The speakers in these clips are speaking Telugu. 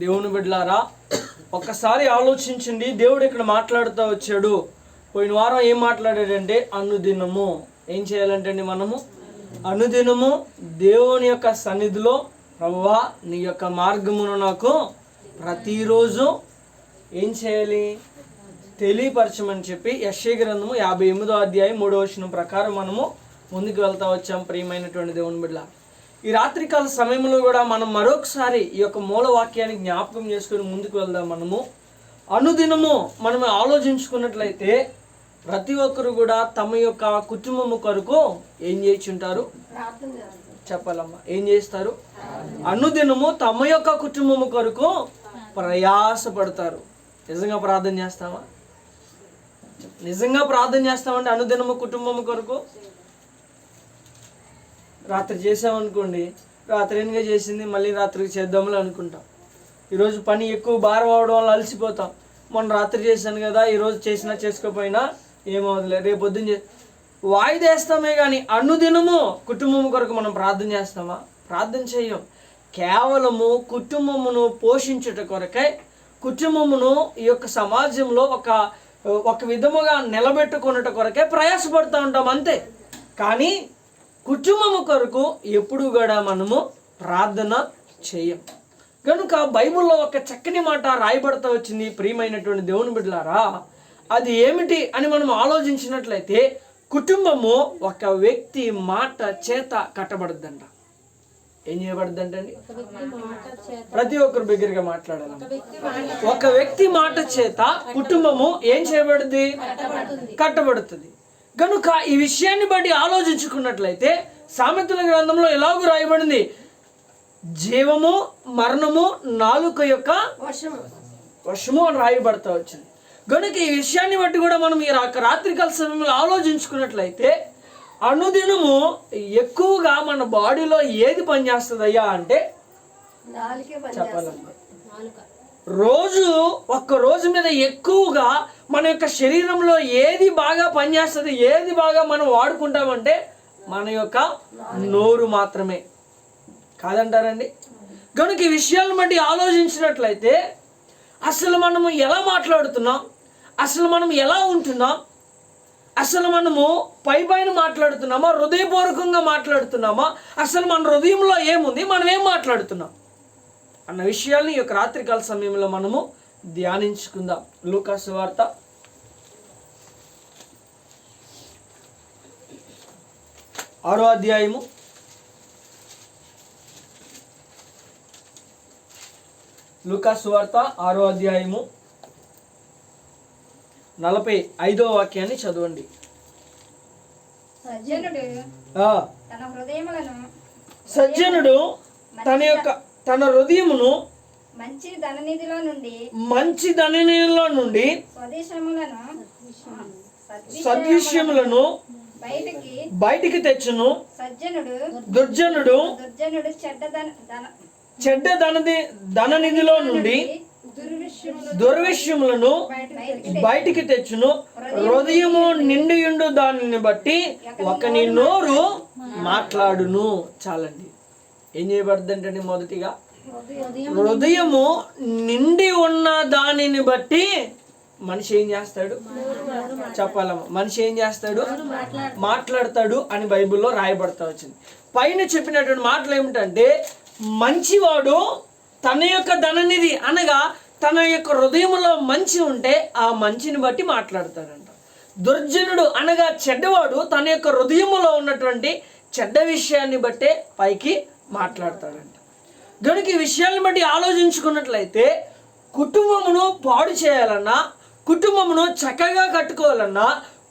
దేవుని బిడ్డలారా, ఒక్కసారి ఆలోచించండి. దేవుడు ఇక్కడ మాట్లాడుతూ వచ్చాడు. పోయిన వారం ఏం మాట్లాడాడంటే అనుదినము ఏం చేయాలంటే మనము అనుదినము దేవుని యొక్క సన్నిధిలో, ప్రభువా నీ యొక్క మార్గమును నాకు ప్రతిరోజు ఏం చేయాలి తెలియపరచమని చెప్పి యెషయా గ్రంథము 58వ అధ్యాయం 3వ వచనం ప్రకారం మనము ముందుకు వెళ్తా వచ్చాం. ప్రియమైనటువంటి దేవుని బిడ్డ, ఈ రాత్రికాల సమయంలో కూడా మనం మరొకసారి ఈ యొక్క మూల వాక్యాన్ని జ్ఞాపకం చేసుకుని ముందుకు వెళ్దాం. మనము అనుదినము మనం ఆలోచించుకున్నట్లయితే ప్రతి ఒక్కరు కూడా తమ యొక్క కుటుంబము కొరకు ఏం చేయించుంటారు? చెప్పాలమ్మా, ఏం చేస్తారు? అనుదినము తమ యొక్క కుటుంబము కొరకు ప్రయాసపడతారు. నిజంగా ప్రార్థన చేస్తామా? నిజంగా ప్రార్థన చేస్తామంటే అనుదినము కుటుంబము కొరకు. రాత్రి చేసామనుకోండి, రాత్రి ఎన్నిగా చేసింది మళ్ళీ రాత్రికి చేద్దామని అనుకుంటాం. ఈరోజు పని ఎక్కువ భారం అవడం వల్ల అలసిపోతాం. మొన్న రాత్రి చేశాను కదా, ఈరోజు చేసినా చేసుకోకపోయినా ఏమవుతులే, రేపు పొద్దున్న వాయిదేస్తామే. కానీ అనుదినము కుటుంబం కొరకు మనం ప్రార్థన చేస్తామా? ప్రార్థన చేయం. కేవలము కుటుంబమును పోషించుట కొరకై, కుటుంబమును ఈ యొక్క సమాజంలో ఒక విధముగా నిలబెట్టుకున్నట కొరకే ప్రయాసపడుతూ ఉంటాం అంతే. కానీ కుటుంబము కొరకు ఎప్పుడు కూడా మనము ప్రార్థన చేయం. కనుక బైబిల్లో ఒక చక్కని మాట రాయబడతా వచ్చింది. ప్రియమైనటువంటి దేవుని బిడ్డలారా, అది ఏమిటి అని మనం ఆలోచించినట్లయితే కుటుంబము ఒక వ్యక్తి మాట చేత కట్టబడుద్దంట. ఏం చేయబడుద్దంటండి? ప్రతి ఒక్కరు బిగ్గరగా మాట్లాడాలి. ఒక వ్యక్తి మాట చేత కుటుంబము ఏం చేయబడుద్ది? కట్టబడుతుంది. కనుక ఈ విషయాన్ని బట్టి ఆలోచించుకున్నట్లయితే సామెతల గ్రంథంలో ఎలాగూ రాయబడింది, జీవము మరణము నాలుక యొక్క వశము అని రాయబడతా వచ్చింది. కనుక ఈ విషయాన్ని బట్టి కూడా మనం ఈ రాత్రికాల సమయంలో ఆలోచించుకున్నట్లయితే అనుదినము ఎక్కువగా మన బాడీలో ఏది పనిచేస్తుంది అయ్యా అంటే చెప్పాలమ్మా, ఒక్క రోజు మీద ఎక్కువగా మన యొక్క శరీరంలో ఏది బాగా పనిచేస్తుంది, ఏది బాగా మనం వాడుకుంటామంటే మన యొక్క నోరు మాత్రమే. కాదంటారండి? కనుక ఈ విషయాలను బట్టి ఆలోచించినట్లయితే అసలు మనము ఎలా మాట్లాడుతున్నాం, అసలు మనం ఎలా ఉంటున్నాం, అసలు మనము పైన మాట్లాడుతున్నామా, హృదయపూర్వకంగా మాట్లాడుతున్నామా, అసలు మన హృదయంలో ఏముంది, మనం ఏం మాట్లాడుతున్నాం అన్న విషయాల్ని ఈ యొక్క రాత్రికాల సమయంలో మనము ధ్యానించుకుందాం. లూకా సువార్త 6వ అధ్యాయము 6వ అధ్యాయము 45వ వాక్యాన్ని చదవండి. సజ్జనుడు తన హృదయమును మంచి ధననిధిలో నుండి సద్విషయములను బయటికి తెచ్చును. దుర్జనుడు చెడ్డ ధననిధిలో నుండి దుర్విషయములను బయటికి తెచ్చును. హృదయము నిండియుండు దానిని బట్టి ఒకని నోరు మాట్లాడును. చాలండి. ఏం చేయబడుతుందంటే మొదటిగా హృదయము నిండి ఉన్న దానిని బట్టి మనిషి ఏం చేస్తాడు? చెప్పాలమ్మా, మనిషి ఏం చేస్తాడు? మాట్లాడతాడు అని బైబిల్లో రాయబడతా వచ్చింది. పైన చెప్పినటువంటి మాటలు ఏమిటంటే, మంచివాడు తన యొక్క ధననిధి అనగా తన యొక్క హృదయంలో మంచి ఉంటే ఆ మంచిని బట్టి మాట్లాడతాడంట. దుర్జనుడు అనగా చెడ్డవాడు తన యొక్క హృదయంలో ఉన్నటువంటి చెడ్డ విషయాన్ని బట్టే పైకి మాట్లాడతాడంట. కనుక ఈ విషయాన్ని బట్టి ఆలోచించుకున్నట్లయితే కుటుంబమును పాడు చేయాలన్నా, కుటుంబమును చక్కగా కట్టుకోవాలన్నా,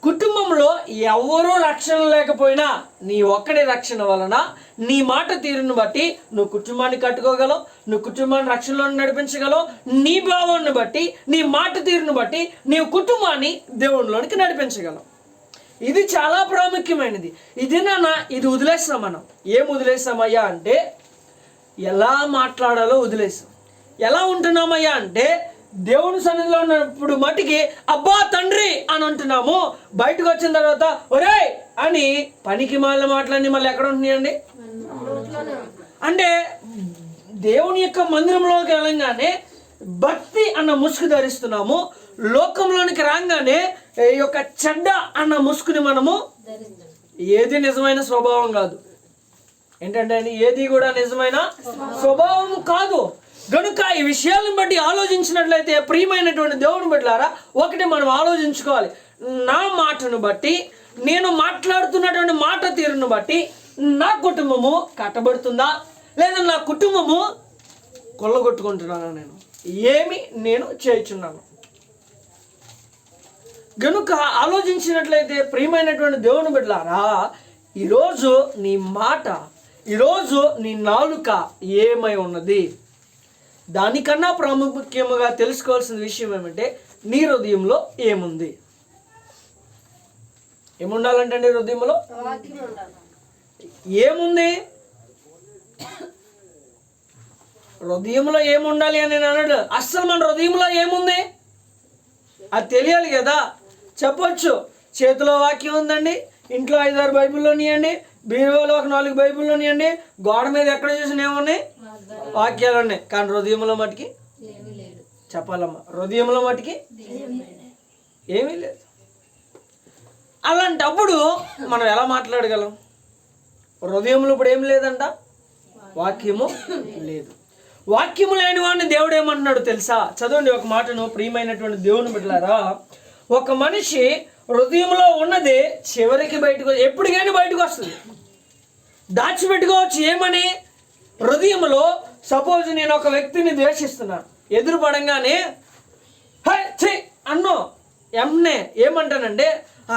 కుటుంబంలో ఎవరూ రక్షణ లేకపోయినా నీ ఒక్కడి రక్షణ వలన నీ మాట తీరును బట్టి నువ్వు కుటుంబాన్ని కట్టుకోగలవు, నువ్వు కుటుంబాన్ని రక్షణలో నడిపించగలవు. నీ భావాన్ని బట్టి, నీ మాట తీరును బట్టి నీవు కుటుంబాన్ని దేవునిలోనికి నడిపించగలవు. ఇది చాలా ప్రాముఖ్యమైనది. ఇది వదిలేస్తాం. మనం ఏం వదిలేస్తామయ్యా అంటే ఎలా మాట్లాడాలో వదిలేస్తాం. ఎలా ఉంటున్నామయ్యా అంటే దేవుని సన్నిధిలో ఉన్నప్పుడు మట్టికి అబ్బా తండ్రి అని అంటున్నాము, బయటకు వచ్చిన తర్వాత ఒరే అని పనికి మాలిన మాటలన్నీ మళ్ళీ ఎక్కడ ఉంటున్నాయండి? అంటే దేవుని యొక్క మందిరంలోకి వెళ్ళంగానే భక్తి అన్న ముసుగు ధరిస్తున్నాము. లోకంలోనికి రాగానే ఈ యొక్క చెడ్డ అన్న ముసుగుని మనము, ఏది నిజమైన స్వభావం కాదు. ఏంటంటే ఏది కూడా నిజమైన స్వభావం కాదు. కనుక ఈ విషయాలను బట్టి ఆలోచించినట్లయితే ప్రియమైనటువంటి దేవుని బిడ్డలారా, ఒకటి మనం ఆలోచించుకోవాలి. నా మాటను బట్టి, నేను మాట్లాడుతున్నటువంటి మాట తీరును బట్టి నా కుటుంబము కట్టబడుతుందా, లేదా నా కుటుంబము కొల్లగొట్టుకుంటున్నానా, నేను చేయుచున్నాను. గనుక ఆలోచించినట్లయితే ప్రియమైనటువంటి దేవుని బిడ్డలారా, ఈరోజు నీ మాట, ఈరోజు నీ నాలుక ఏమై ఉన్నది? దానికన్నా ప్రాముఖ్యముగా తెలుసుకోవాల్సిన విషయం ఏమంటే నీ హృదయంలో ఏముంది? ఏముండాలంటే నీ హృదయంలో ఏముంది? హృదయంలో ఏముండాలి అని నేను అన్నాడు. అస్సలు మన హృదయంలో ఏముంది అది తెలియాలి కదా. చెప్పొచ్చు, చేతిలో వాక్యం ఉందండి, ఇంట్లో 5-6 బైబిల్లో ఉన్నాయండి, బీరువాలో ఒక 4 బైబిల్లో ఉన్నాయండి, గోడ మీద ఎక్కడ చూసిన ఏమున్నాయి, వాక్యాలు ఉన్నాయి. కానీ హృదయంలో మటుకి చెప్పాలమ్మా, హృదయంలో మటుకి ఏమీ లేదు. అలాంటప్పుడు మనం ఎలా మాట్లాడగలం? హృదయంలో ఇప్పుడు ఏం లేదంట, వాక్యము లేదు. వాక్యము లేని వాడిని దేవుడు ఏమంటున్నాడు తెలుసా? చదవండి ఒక మాటను ప్రియమైనటువంటి దేవుని బిడ్డలారా. ఒక మనిషి హృదయంలో ఉన్నది చివరికి బయటకు, ఎప్పటికైనా బయటకు వస్తుంది. దాచిపెట్టుకోవచ్చు. ఏమని? హృదయంలో సపోజ్ నేను ఒక వ్యక్తిని ద్వేషిస్తున్నాను, ఎదురు పడంగానే హే అన్నో ఎమ్నే ఏమంటానంటే,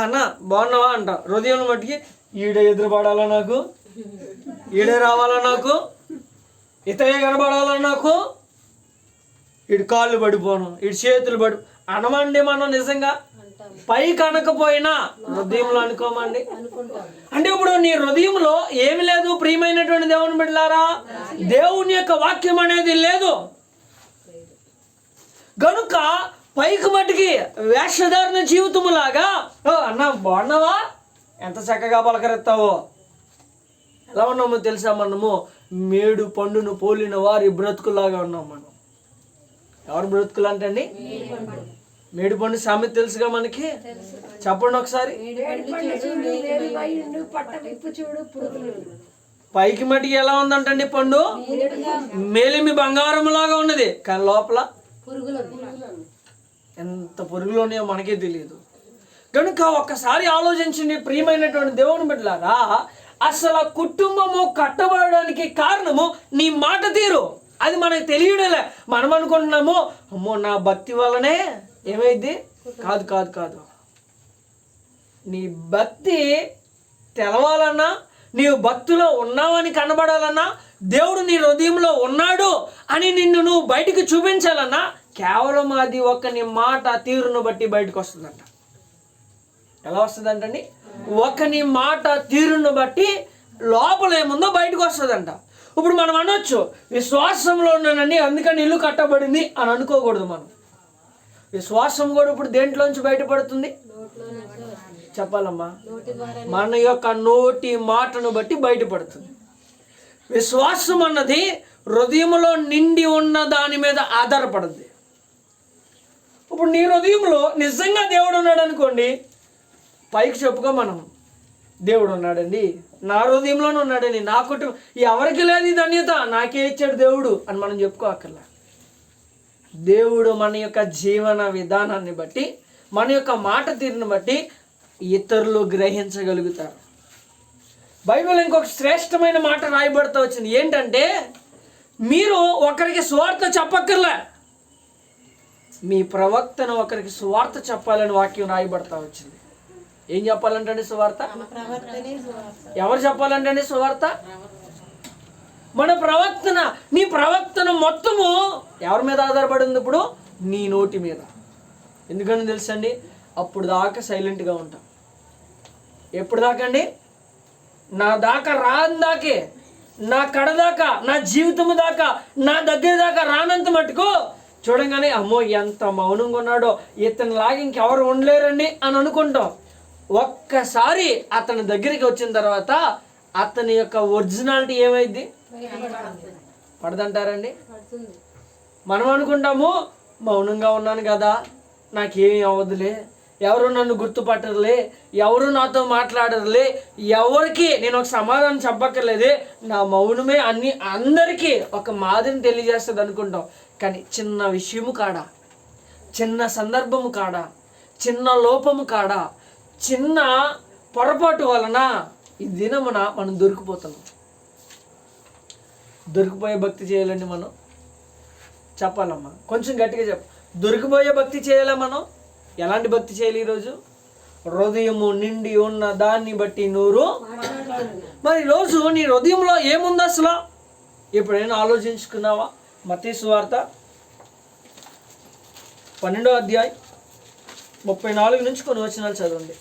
అన్న బాగున్నావా అంట. హృదయంలో మట్టికి ఈడే ఎదురు పడాలా నాకు, ఈడే రావాలా నాకు, ఇతనే కనబడాలా నాకు, ఇటు కాళ్ళు పడిపోను, ఇటు చేతులు పడి అనమండి. మనం నిజంగా పైకి అనకపోయినా హృదయంలో అనుకోమండి. అంటే ఇప్పుడు నీ హృదయంలో ఏమి లేదు ప్రియమైనటువంటి దేవుని బిడ్డలారా, దేవుని యొక్క వాక్యం అనేది లేదు. గనుక పైకి మట్టికి వేషధారణ జీవితములాగా, అన్న బాగున్నావా, ఎంత చక్కగా పలకరెత్తావో. ఎలా ఉన్నామో తెలుసా? మనము మేడు పండును పోలిన వారి బ్రతుకులాగా ఉన్నాం. మనం ఎవరు బ్రతుకులు అంటండి? మేడు పండు సామెత తెలుసుగా మనకి, చెప్పండి ఒకసారి. పైకి మట్టికి ఎలా ఉందంటండి పండు? మేలిమి బంగారం లాగా ఉన్నది, కానీ లోపల ఎంత పురుగులు ఉన్నాయో మనకే తెలియదు. కనుక ఒక్కసారి ఆలోచించండి ప్రియమైనటువంటి దేవుని బిడ్డలారా, అసలు కుటుంబము కట్టబడడానికి కారణము నీ మాట తీరు. అది మనకు తెలియడలే. మనం అనుకుంటున్నాము, అమ్మో నా భక్తి వల్లనే ఏమైంది. కాదు కాదు కాదు. నీ భక్తి తెలవాలన్నా, నీవు భక్తిలో ఉన్నావని కనబడాలన్నా, దేవుడు నీ హృదయంలో ఉన్నాడు అని నిన్ను నువ్వు బయటికి చూపించాలన్నా, కేవలం అది ఒక నీ మాట తీరును బట్టి బయటకు వస్తుందంట. ఎలా వస్తుందంటండి? ఒక నీ మాట తీరును బట్టి లోపల ఏముందో బయటకు వస్తుందంట. ఇప్పుడు మనం అనొచ్చు, విశ్వాసంలో ఉన్నానని అందుకని ఇల్లు కట్టబడింది అని అనుకోకూడదు. మనం విశ్వాసం కూడా ఇప్పుడు దేంట్లోంచి బయటపడుతుంది? చెప్పాలమ్మా, మన యొక్క నోటి మాటను బట్టి బయటపడుతుంది. విశ్వాసం అన్నది హృదయంలో నిండి ఉన్న దాని మీద ఆధారపడుద్ది. ఇప్పుడు నీ హృదయంలో నిజంగా దేవుడు ఉన్నాడు అనుకోండి, పైకి చెప్పుకో మనం, దేవుడు ఉన్నాడండి, నా హృదయంలోనే ఉన్నాడని, నా కుటుంబం ఎవరికి లేదు ఈ ధన్యత, నాకే ఇచ్చాడు దేవుడు అని మనం చెప్పుకోక్కర్లా. దేవుడు మన యొక్క జీవన విధానాన్ని బట్టి, మన యొక్క మాట తీరును బట్టి ఇతరులు గ్రహించగలుగుతారు. బైబిల్ ఇంకొక శ్రేష్టమైన మాట రాయబడుతూ వచ్చింది. ఏంటంటే, మీరు ఒకరికి సువార్త చెప్పక్కర్లే, మీ ప్రవక్తను ఒకరికి సువార్త చెప్పాలని వాక్యం రాయబడతా వచ్చింది. ఏం చెప్పాలంటే సువార్త? ఎవరు చెప్పాలంటే సువార్త? మన ప్రవక్తన. నీ ప్రవక్తన మొత్తము ఎవరి మీద ఆధారపడింది? ఇప్పుడు నీ నోటి మీద. ఎందుకని తెలుసండి? అప్పుడు దాకా సైలెంట్గా ఉంటాం. ఎప్పుడు దాకా అండి? నా దాకా రాని దాకే, నా కడ దాకా, నా జీవితము దాకా, నా దగ్గర దాకా రానంత మటుకు చూడంగానే అమ్మో ఎంత మౌనంగా ఉన్నాడో, ఇతని లాగా ఇంకెవరు ఉండలేరండి అని అనుకుంటాం. ఒక్కసారి అతని దగ్గరికి వచ్చిన తర్వాత అతని యొక్క ఒరిజినాలిటీ ఏమైంది? పడదంటారండి? మనం అనుకుంటాము మౌనంగా ఉన్నాను కదా, నాకేమీ అవ్వదులే, ఎవరు నన్ను గుర్తుపట్టరులే, ఎవరు నాతో మాట్లాడరులే, ఎవరికి నేను ఒక సమాధానం చెప్పక్కర్లేదే, నా మౌనమే అందరికీ ఒక మాదిరిని తెలియజేస్తుంది అనుకుంటాం. కానీ చిన్న విషయము కాడా, చిన్న సందర్భము కాడా, చిన్న లోపము కాడా, చిన్న పొరపాటు వలన ఈ దినమున మనం దొరికిపోతున్నాం. దొరికిపోయే భక్తి చేయాలండి మనం, చెప్పాలమ్మా కొంచెం గట్టిగా చెప్ప. దొరికిపోయే భక్తి చేయాలా మనం? ఎలాంటి భక్తి చేయాలి ఈరోజు? హృదయము నిండి ఉన్న దాన్ని బట్టి నోరు. మరి ఈరోజు నీ హృదయంలో ఏముంది అసలు? ఎప్పుడైనా ఆలోచించుకున్నావా? మత్తయి సువార్త 12వ అధ్యాయం 34 నుంచి కొన్ని వచనాలు చదవండి.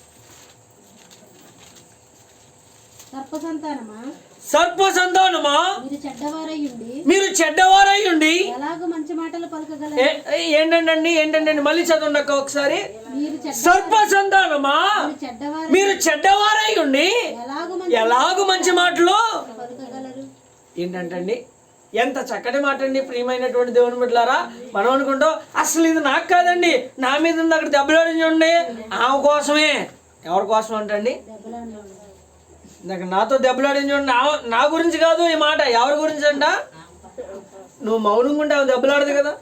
సర్ప సంతానమా, మీరు చెడ్డవారయ్యుండి ఏంటండి మళ్ళీ చదవండి అక్క ఒకసారి. సర్ప సంతానమా, మీరు చెడ్డవారయ్యుండి ఎలాగూ మంచి మాటలు ఏంటంటండి? ఎంత చక్కటి మాట అండి ప్రియమైనటువంటి దేవుని బిడ్డలారా. మనం అనుకుంటాం అసలు ఇది నాకు కాదండి, నా మీద ఉంది అక్కడ దెబ్బలాడి చూడండి, ఆమె కోసమే. ఎవరి కోసం అంటండి? నాకు నాతో దెబ్బలాడిన చూడండి, నా గురించి కాదు ఈ మాట. ఎవరి గురించి అంట? నువ్వు మౌనంగా ఉంటే ఆమె దెబ్బలాడదు కదా.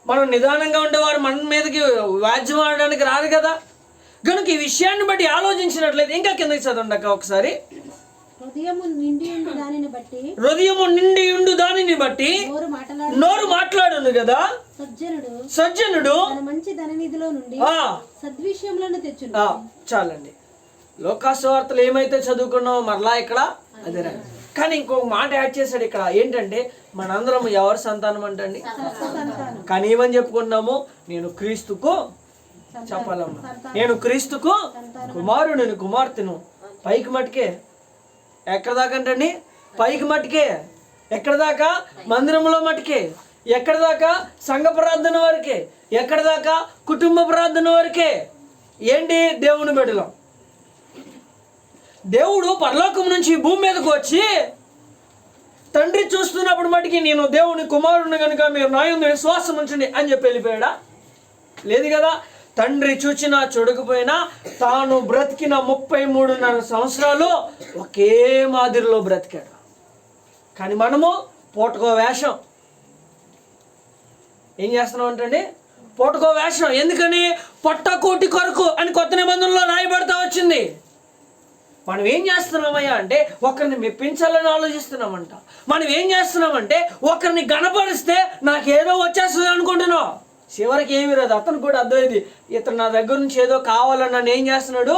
మనం నిదానంగా ఉండేవారు మన మీదకి వ్యాజ్యం ఆడడానికి రాదు కదా. కనుక ఈ విషయాన్ని బట్టి ఆలోచించినట్లయితే ఇంకా కిందకి చదవండి అక్క ఒకసారి. హృదయము నిండి ఉండు దానిని బట్టి నోరు మాట్లాడును కదా. సజ్జనుడు చాలండి. లోకాసు వార్తలు ఏమైతే చదువుకున్నామో మరలా ఇక్కడ అదే రా. కానీ ఇంకొక మాట యాడ్ చేశాడు ఇక్కడ. ఏంటంటే మనందరం ఎవరి సంతానం అంటండి? కానీ ఏమని చెప్పుకున్నాము? నేను క్రీస్తుకు, చెప్పాలమ్మా, నేను క్రీస్తుకు కుమారుడు, నేను కుమార్తెను. పైకి మట్టుకే ఎక్కడ దాకా అంటండి? పైకి మట్టుకే. ఎక్కడ దాకా? మందిరంలో మట్టుకే. ఎక్కడ దాకా? సంఘ ప్రార్థన వరకే. ఎక్కడ దాకా? కుటుంబ ప్రార్థన వరకే. ఏంటి? దేవుని బిడ్డలం. దేవుడు పరలోకం నుంచి భూమి మీదకు వచ్చి తండ్రి చూస్తున్నప్పుడు మటుకి నేను దేవుని కుమారుడిని కనుక మీరు నా యందు విశ్వాసం ఉంచండి అని చెప్పి వెళ్ళిపోయాడా? లేదు కదా. తండ్రి చూచినా చూడకపోయినా తాను బ్రతికిన 33.5 సంవత్సరాలు ఒకే మాదిరిలో బ్రతికాడు. కానీ మనము పూటకో వేషం ఏం చేస్తున్నాం అంటండి? పూటకో వేషం. ఎందుకని? పొట్టకోటి కొరకు అని కొత్త నిబంధనలో రాయబడతా వచ్చింది. మనం ఏం చేస్తున్నామయ్యా అంటే ఒకరిని మెప్పించాలని ఆలోచిస్తున్నామంట. మనం ఏం చేస్తున్నామంటే ఒకరిని గణపరిస్తే నాకేదో వచ్చేస్తుంది అనుకుంటున్నావు. చివరికి ఏమి రాదు. అతను కూడా అర్థమైంది, ఇతను నా దగ్గర నుంచి ఏదో కావాలని నన్ను ఏం చేస్తున్నాడు,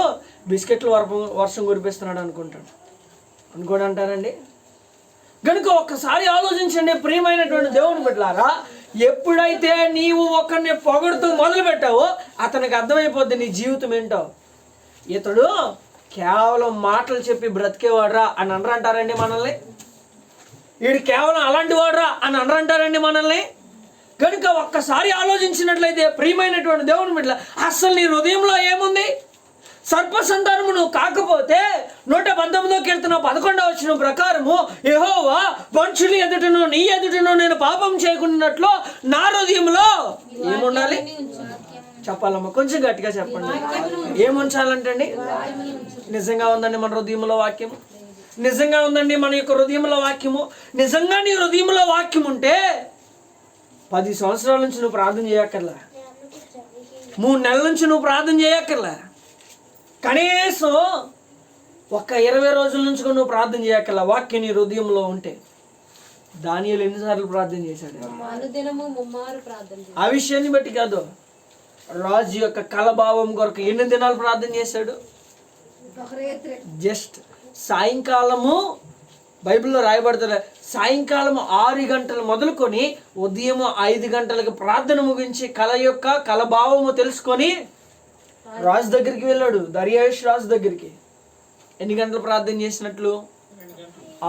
బిస్కెట్లు వర్షం కురిపిస్తున్నాడు అనుకోడు అంటారండి. కనుక ఒక్కసారి ఆలోచించండి ప్రియమైనటువంటి దేవుని బిడ్డలారా. ఎప్పుడైతే నీవు ఒకరిని పొగడుతూ మొదలు పెట్టావో అతనికి అర్థమైపోద్ది నీ జీవితం ఏంటో. ఇతడు కేవలం మాటలు చెప్పి బ్రతికేవాడ్రా అని అనరంటారండి మనల్ని. వీడు కేవలం అలాంటి వాడ్రా అని అనరంటారండి మనల్ని. కనుక ఒక్కసారి ఆలోచించినట్లయితే ప్రియమైనటువంటి దేవుని బిడ్డల, అసలు నీ హృదయంలో ఏముంది? సర్పసంతానము నువ్వు కాకపోతే 119వ కీర్తన 11వ వచనం ప్రకారము యెహోవా మనుషుల ఎదుటను నీ ఎదుటను నేను పాపం చేయకున్నట్లు నా హృదయంలో ఏముండాలి? చెప్పాలమ్మా కొంచెం గట్టిగా చెప్పండి. ఏముంచాలంటండి? నిజంగా ఉందండి మన హృదయంలో వాక్యము. నిజంగా ఉందండి మన యొక్క హృదయంలో వాక్యము. నిజంగా నీ హృదయంలో వాక్యం ఉంటే 10 సంవత్సరాల నుంచి నువ్వు ప్రార్థన చేయక్కర్లా, 3 నెలల నుంచి నువ్వు ప్రార్థన చేయక్కర్లా, కనీసం ఒక 20 రోజుల నుంచి కూడా నువ్వు ప్రార్థన చేయక్కర్లా. వాక్యం నీ హృదయంలో ఉంటే. దానియేలు ఎన్నిసార్లు ప్రార్థన చేశాడు? ఆ విషయాన్ని బట్టి కాదు, రాజు యొక్క కలభావం కొరకు ఎన్ని దినాలు ప్రార్థన చేశాడు? జస్ట్ సాయంకాలము బైబిల్లో రాయబడతారు. సాయంకాలం 6 గంటలు మొదలుకొని ఉదయం 5 గంటలకు ప్రార్థన ముగించి కలభావము తెలుసుకొని రాజు దగ్గరికి వెళ్ళాడు, దర్యావేషు రాజు దగ్గరికి. ఎన్ని గంటలు ప్రార్థన చేసినట్లు?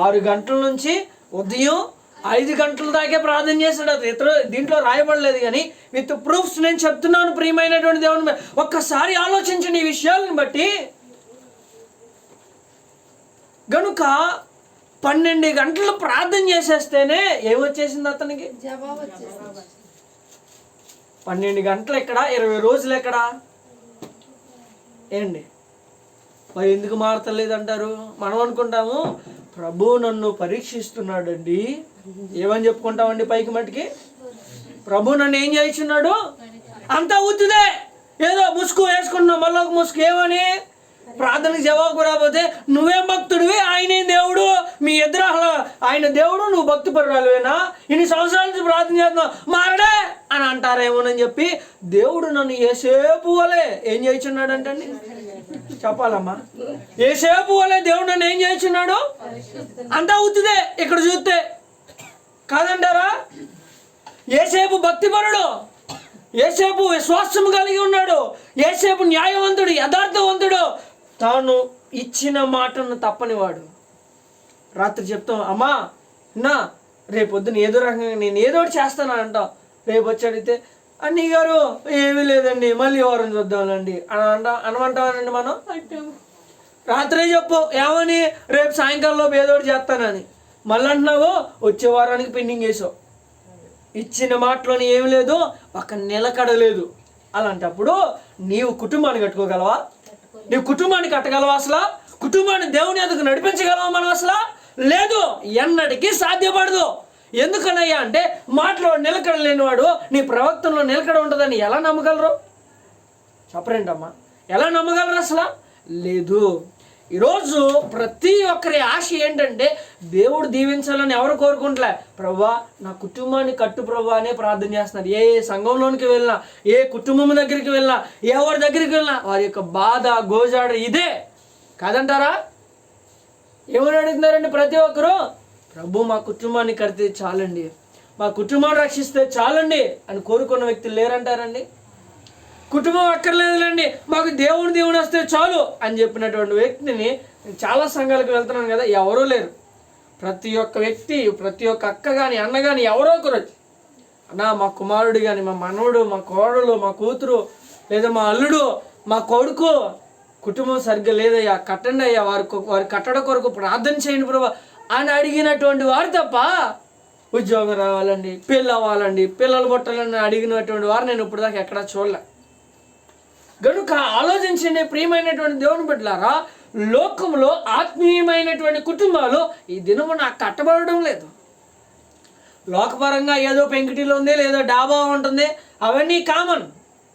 6 గంటల నుంచి ఉదయం 5 గంటల దాకే ప్రార్థన చేశాడు. ఇతరు దీంట్లో రాయబడలేదు కానీ విత్ ప్రూఫ్స్ నేను చెప్తున్నాను ప్రియమైనటువంటి దేవుని. ఒక్కసారి ఆలోచించండి ఈ విషయాలను బట్టి. గనుక 12 గంటలు ప్రార్థన చేసేస్తేనే ఏమొచ్చేసింది అతనికి? 12 గంటలు ఎక్కడ, 20 రోజులు ఎక్కడ? ఏంటి మరి ఎందుకు మారతలేదు అంటారు? మనం అనుకుంటాము ప్రభు నన్ను పరీక్షిస్తున్నాడండి. ఏమని చెప్పుకుంటామండి పైకి మట్టికి? ప్రభు నన్ను ఏం చేస్తున్నాడు? అంతా ఉత్తుదే, ఏదో ముసుగు వేసుకున్నావు, మళ్ళీ ఒక ముసుగు. ఏమని? ప్రార్థనకు జవాబు రాకపోతే నువ్వేం భక్తుడివి, ఆయనే దేవుడు, మీ ఎదురు ఆయన దేవుడు, నువ్వు భక్తి పరురాలువేనా, ఇన్ని సంవత్సరాల నుంచి ప్రార్థన చేస్తున్నావు, మారడే అని అంటారేమోనని చెప్పి దేవుడు నన్ను ఏసేపు వలే ఏం చేస్తున్నాడు అంటండి? చెప్పాలమ్మా, ఏసేపు వలే దేవుడు నన్ను ఏం చేస్తున్నాడు? అంతా ఉత్తుదే ఇక్కడ చూస్తే, కాదంటారా? ఏసేపు భక్తిపరుడు, ఏసేపు విశ్వాసం కలిగి ఉన్నాడు, ఏసేపు న్యాయవంతుడు, యథార్థవంతుడు, తాను ఇచ్చిన మాటను తప్పనివాడు. రాత్రి చెప్తాం, అమ్మా నా రేపొద్దున ఏదో రకంగా నేను ఏదో ఒకటి చేస్తాను అంటాం. రేపు వచ్చి అడిగితే అన్నీ గారు ఏమీ లేదండి, మళ్ళీ వారం చూద్దాంలేండి అని అనమంటామనండి మనం. రాత్రే చెప్పు ఏమని, రేపు సాయంకాలంలో ఏదో ఒకటి చేస్తానని. మళ్ళీ అంటున్నావు వచ్చే వారానికి పెండింగ్ వేసావు. ఇచ్చిన మాటలోని ఏమి లేదు, ఒక నిలకడలేదు. అలాంటప్పుడు నీవు కుటుంబాన్ని కట్టుకోగలవా? నీవు కుటుంబాన్ని కట్టగలవా? అసలు కుటుంబాన్ని దేవుని ఎదుగు నడిపించగలవా మనం? అసలు లేదు, ఎన్నటికీ సాధ్యపడదు. ఎందుకనయ్యా అంటే మాటలో నిలకడ లేనివాడు నీ ప్రవక్తనలో నిలకడ ఉంటుందని ఎలా నమ్మగలరు? చెప్పరేంటమ్మా, ఎలా నమ్మగలరు? అసలు లేదు. ఈరోజు ప్రతి ఒక్కరి ఆశ ఏంటంటే దేవుడు దీవించాలని ఎవరు కోరుకుంటలే, ప్రభువా నా కుటుంబాన్ని కట్టు ప్రభువా అనే ప్రార్థన చేస్తున్నారు. ఏ సంఘంలోనికి వెళ్ళినా, ఏ కుటుంబం దగ్గరికి వెళ్ళినా, ఎవరి దగ్గరికి వెళ్ళినా వారి యొక్క బాధ గోజాడ ఇదే కాదంటారా? ఏమని అడుగుతున్నారండి ప్రతి ఒక్కరు? ప్రభు మా కుటుంబాన్ని కడితే చాలండి, మా కుటుంబాన్ని రక్షిస్తే చాలండి అని కోరుకున్న వ్యక్తులు లేరంటారండి? కుటుంబం అక్కర్లేదులేండి, మాకు దేవుడు వస్తే చాలు అని చెప్పినటువంటి వ్యక్తిని చాలా సంఘాలకు వెళ్తున్నాను కదా, ఎవరూ లేరు. ప్రతి ఒక్క వ్యక్తి, ప్రతి ఒక్క అక్క కానీ అన్న కానీ ఎవరో ఒకరు అన్నా మా కుమారుడు కానీ, మా మనవడు, మా కోడలు, మా కూతురు, లేదా మా అల్లుడు, మా కొడుకు కుటుంబం సరిగ్గా లేదయ్యా, కట్టండి అయ్యా, వారి కట్టడ కొరకు ప్రార్థన చేయండి ప్రభు అని అడిగినటువంటి వారు తప్ప, ఉద్యోగం రావాలండి, పెళ్ళి అవ్వాలండి, పిల్లలు పుట్టాలని అడిగినటువంటి వారు నేను ఇప్పుడు దాకా ఎక్కడా చూడలే. గనుక ఆలోచించండి ప్రియమైనటువంటి దేవుని బిడ్డలారా, లోకంలో ఆత్మీయమైనటువంటి కుటుంబాలు ఈ దినము నాకు కట్టబడడం లేదు. లోకపరంగా ఏదో పెంకిటిలో ఉంది, లేదో డాబా ఉంటుంది, అవన్నీ కామన్.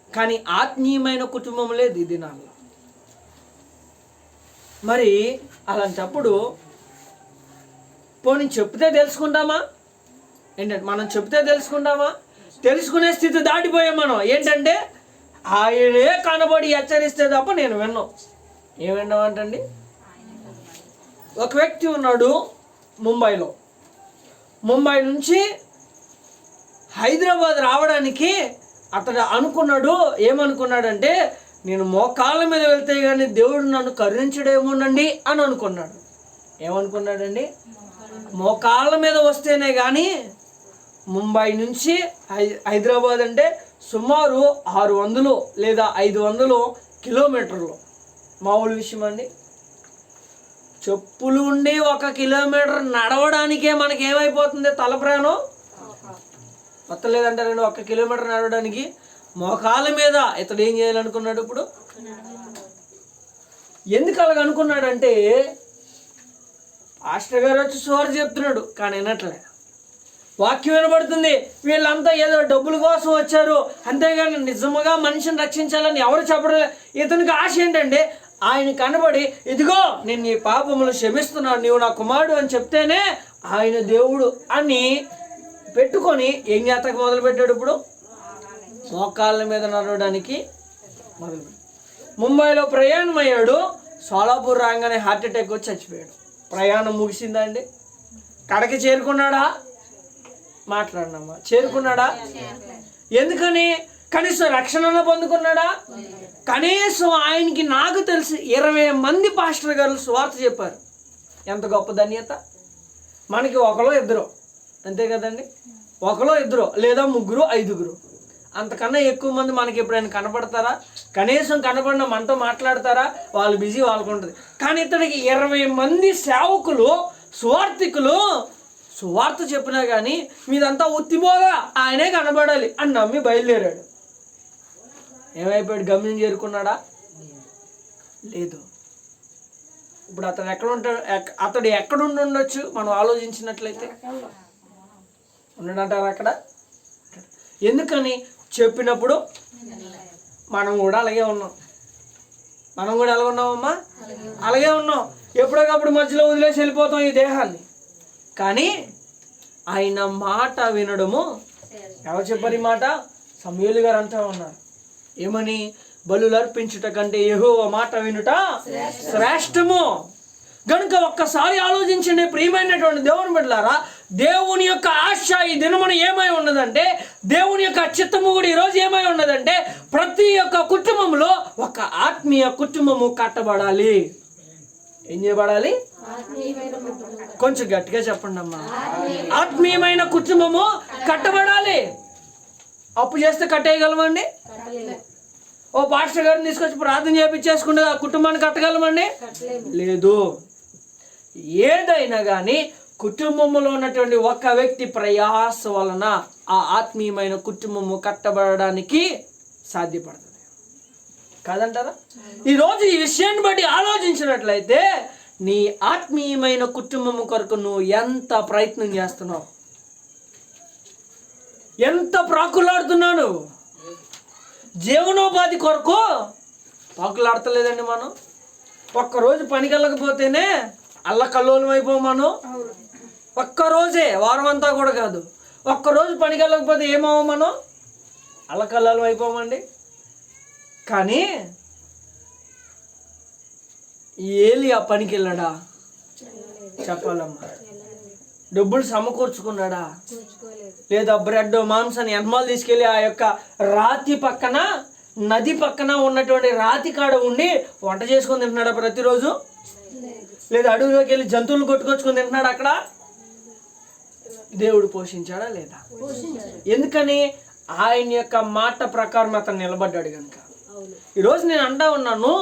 కానీ ఆత్మీయమైన కుటుంబం లేదు ఈ దినాల్లో. మరి అలాంటప్పుడు పోనీ చెప్తే తెలుసుకుంటామా? ఏంటంటే మనం చెప్తే తెలుసుకుంటామా? తెలుసుకునే స్థితి దాటిపోయాం మనం. ఏంటంటే ఆయనే కనబడి హెచ్చరిస్తే తప్ప నేను విన్నాం. ఏం విన్నామంటండి? ఒక వ్యక్తి ఉన్నాడు ముంబైలో. ముంబై నుంచి హైదరాబాద్ రావడానికి అతడు అనుకున్నాడు. ఏమనుకున్నాడంటే నేను మోకాళ్ళ మీద వెళ్తే కానీ దేవుడు నన్ను కరుణించడేమోనండి అని అనుకున్నాడు. ఏమనుకున్నాడండి? మోకాళ్ళ మీద వస్తేనే కానీ ముంబై నుంచి హైదరాబాద్ అంటే సుమారు 600 లేదా 500 కిలోమీటర్లు. మామూలు విషయం అండి. చెప్పులు ఉండి 1 కిలోమీటర్ నడవడానికే మనకి ఏమైపోతుంది? తల ప్రాణం మొత్తలేదంటారండి. 1 కిలోమీటర్ నడవడానికి మోకాళ్ళ మీద ఇతడు ఏం చేయాలనుకున్నాడు? ఇప్పుడు ఎందుకు అలాగ అనుకున్నాడంటే పాస్టర్ గారు వచ్చి సువార్త చెప్తున్నాడు కానీ వినట్లే. వాక్యం వినబడుతుంది, వీళ్ళంతా ఏదో డబ్బుల కోసం వచ్చారు, అంతేగాని నిజముగా మనిషిని రక్షించాలని ఎవరు చెప్పడం. ఇతనికి ఆశ ఏంటంటే ఆయన కనబడి ఇదిగో నేను నీ పాపములు క్షమిస్తున్నాను, నీవు నా కుమారుడు అని చెప్తేనే ఆయన దేవుడు అని పెట్టుకొని ఏం చేతకు మొదలుపెట్టాడు? ఇప్పుడు మోకాళ్ళ మీద నడవడానికి మొదలుపెట్టాడు. ముంబైలో ప్రయాణం అయ్యాడు. సోలాపూర్ రాగానే హార్ట్ అటాక్ వచ్చి చచ్చిపోయాడు. ప్రయాణం ముగిసిందా అండి? కడకి చేరుకున్నాడా? మాట్లాడినమ్మా, చేరుకున్నాడా? ఎందుకని? కనీసం రక్షణలో పొందుకున్నాడా? కనీసం ఆయనకి నాకు తెలిసి 20 మంది పాస్టర్ గారు సువార్త చెప్పారు. ఎంత గొప్ప ధన్యత మనకి. 1-2 అంతే కదండి, 1-2 లేదా 3-5. అంతకన్నా ఎక్కువ మంది మనకి ఎప్పుడైనా కనపడతారా? కనీసం కనపడిన మనతో మాట్లాడతారా? వాళ్ళు బిజీ వాళ్ళకు ఉంటుంది. కానీ ఇతడికి 20 మంది సేవకులు సువార్థికులు సువార్త చెప్పినా కానీ మీదంతా ఉత్తిపోగా ఆయనే కనబడాలి అని నమ్మి బయలుదేరాడు. ఏమైపోయాడు? గమ్యం చేరుకున్నాడా? లేదు. ఇప్పుడు అతడు ఎక్కడ ఉంటాడు? అతడు ఎక్కడుండి ఉండొచ్చు మనం ఆలోచించినట్లయితే? ఉండడంటారు అక్కడ. ఎందుకని? చెప్పినప్పుడు మనం కూడా అలాగే ఉన్నాం. మనం కూడా ఎలా ఉన్నామమ్మా? అలాగే ఉన్నాం. ఎప్పుడోకప్పుడు మధ్యలో వదిలేసి వెళ్ళిపోతాం ఈ దేహాన్ని. కానీ ఆయన మాట వినడము, ఎవరు చెప్పారు ఈ మాట? సమూయేలు గారు అంటా ఉన్నారు. ఏమని? బలులు అర్పించుట కంటే యెహోవా మాట వినుట శ్రేష్టము. కనుక ఒక్కసారి ఆలోచించండి ప్రియమైనటువంటి దేవుని బిడ్డలారా, దేవుని యొక్క ఆశ ఈ దినమున ఏమై ఉన్నదంటే, దేవుని యొక్క చిత్తము కూడా ఈరోజు ఏమై ఉన్నదంటే, ప్రతి ఒక్క కుటుంబంలో ఒక ఆత్మీయ కుటుంబము కట్టబడాలి. ఏం చేయబడాలి? కొంచెం గట్టిగా చెప్పండి అమ్మా. ఆత్మీయమైన కుటుంబము కట్టబడాలి. అప్పు చేస్తే కట్టేయగలమండి? ఓ పాస్టర్ గారిని తీసుకొచ్చి ప్రార్థన చేయించేసుకుంటే ఆ కుటుంబాన్ని కట్టగలమండి? లేదు. ఏదైనా కానీ కుటుంబంలో ఉన్నటువంటి ఒక వ్యక్తి ప్రయాస వలన ఆ ఆత్మీయమైన కుటుంబము కట్టబడడానికి సాధ్యపడుతుంది. కాదంటారా? ఈరోజు ఈ విషయాన్ని బట్టి ఆలోచించినట్లయితే నీ ఆత్మీయమైన కుటుంబము కొరకు నువ్వు ఎంత ప్రయత్నం చేస్తున్నావు, ఎంత ప్రాకులాడుతున్నావు. జీవనోపాధి కొరకు పాకులాడతలేదండి మనం. ఒక్కరోజు పనికి వెళ్ళకపోతేనే అల్లకల్లోలం అయిపోం మనం. ఒక్కరోజే, వారం అంతా కూడా కాదు. ఒక్కరోజు పనికి వెళ్ళకపోతే ఏమవు మనం? అల్లకల్లోలం అయిపోమండి. కానీ ఏలి ఆ పనికి వెళ్ళాడా? చెప్పాలమ్మా. డబ్బులు సమకూర్చుకున్నాడా? లేదా బ్రెడ్ మాంసాన్ని ఎన్మాలు తీసుకెళ్ళి ఆ యొక్క రాతి పక్కన, నది పక్కన ఉన్నటువంటి రాతి కాడ ఉండి వంట చేసుకొని తింటున్నాడా ప్రతిరోజు? లేదా అడవిలోకి వెళ్ళి జంతువులు కొట్టుకొచ్చుకొని తింటున్నాడు అక్కడ? దేవుడు పోషించాడా? లేదా? ఎందుకని? ఆయన యొక్క మాట ప్రకారం అతను నిలబడ్డాడు కనుక. ఈరోజు నేను అంటా ఉన్నాను,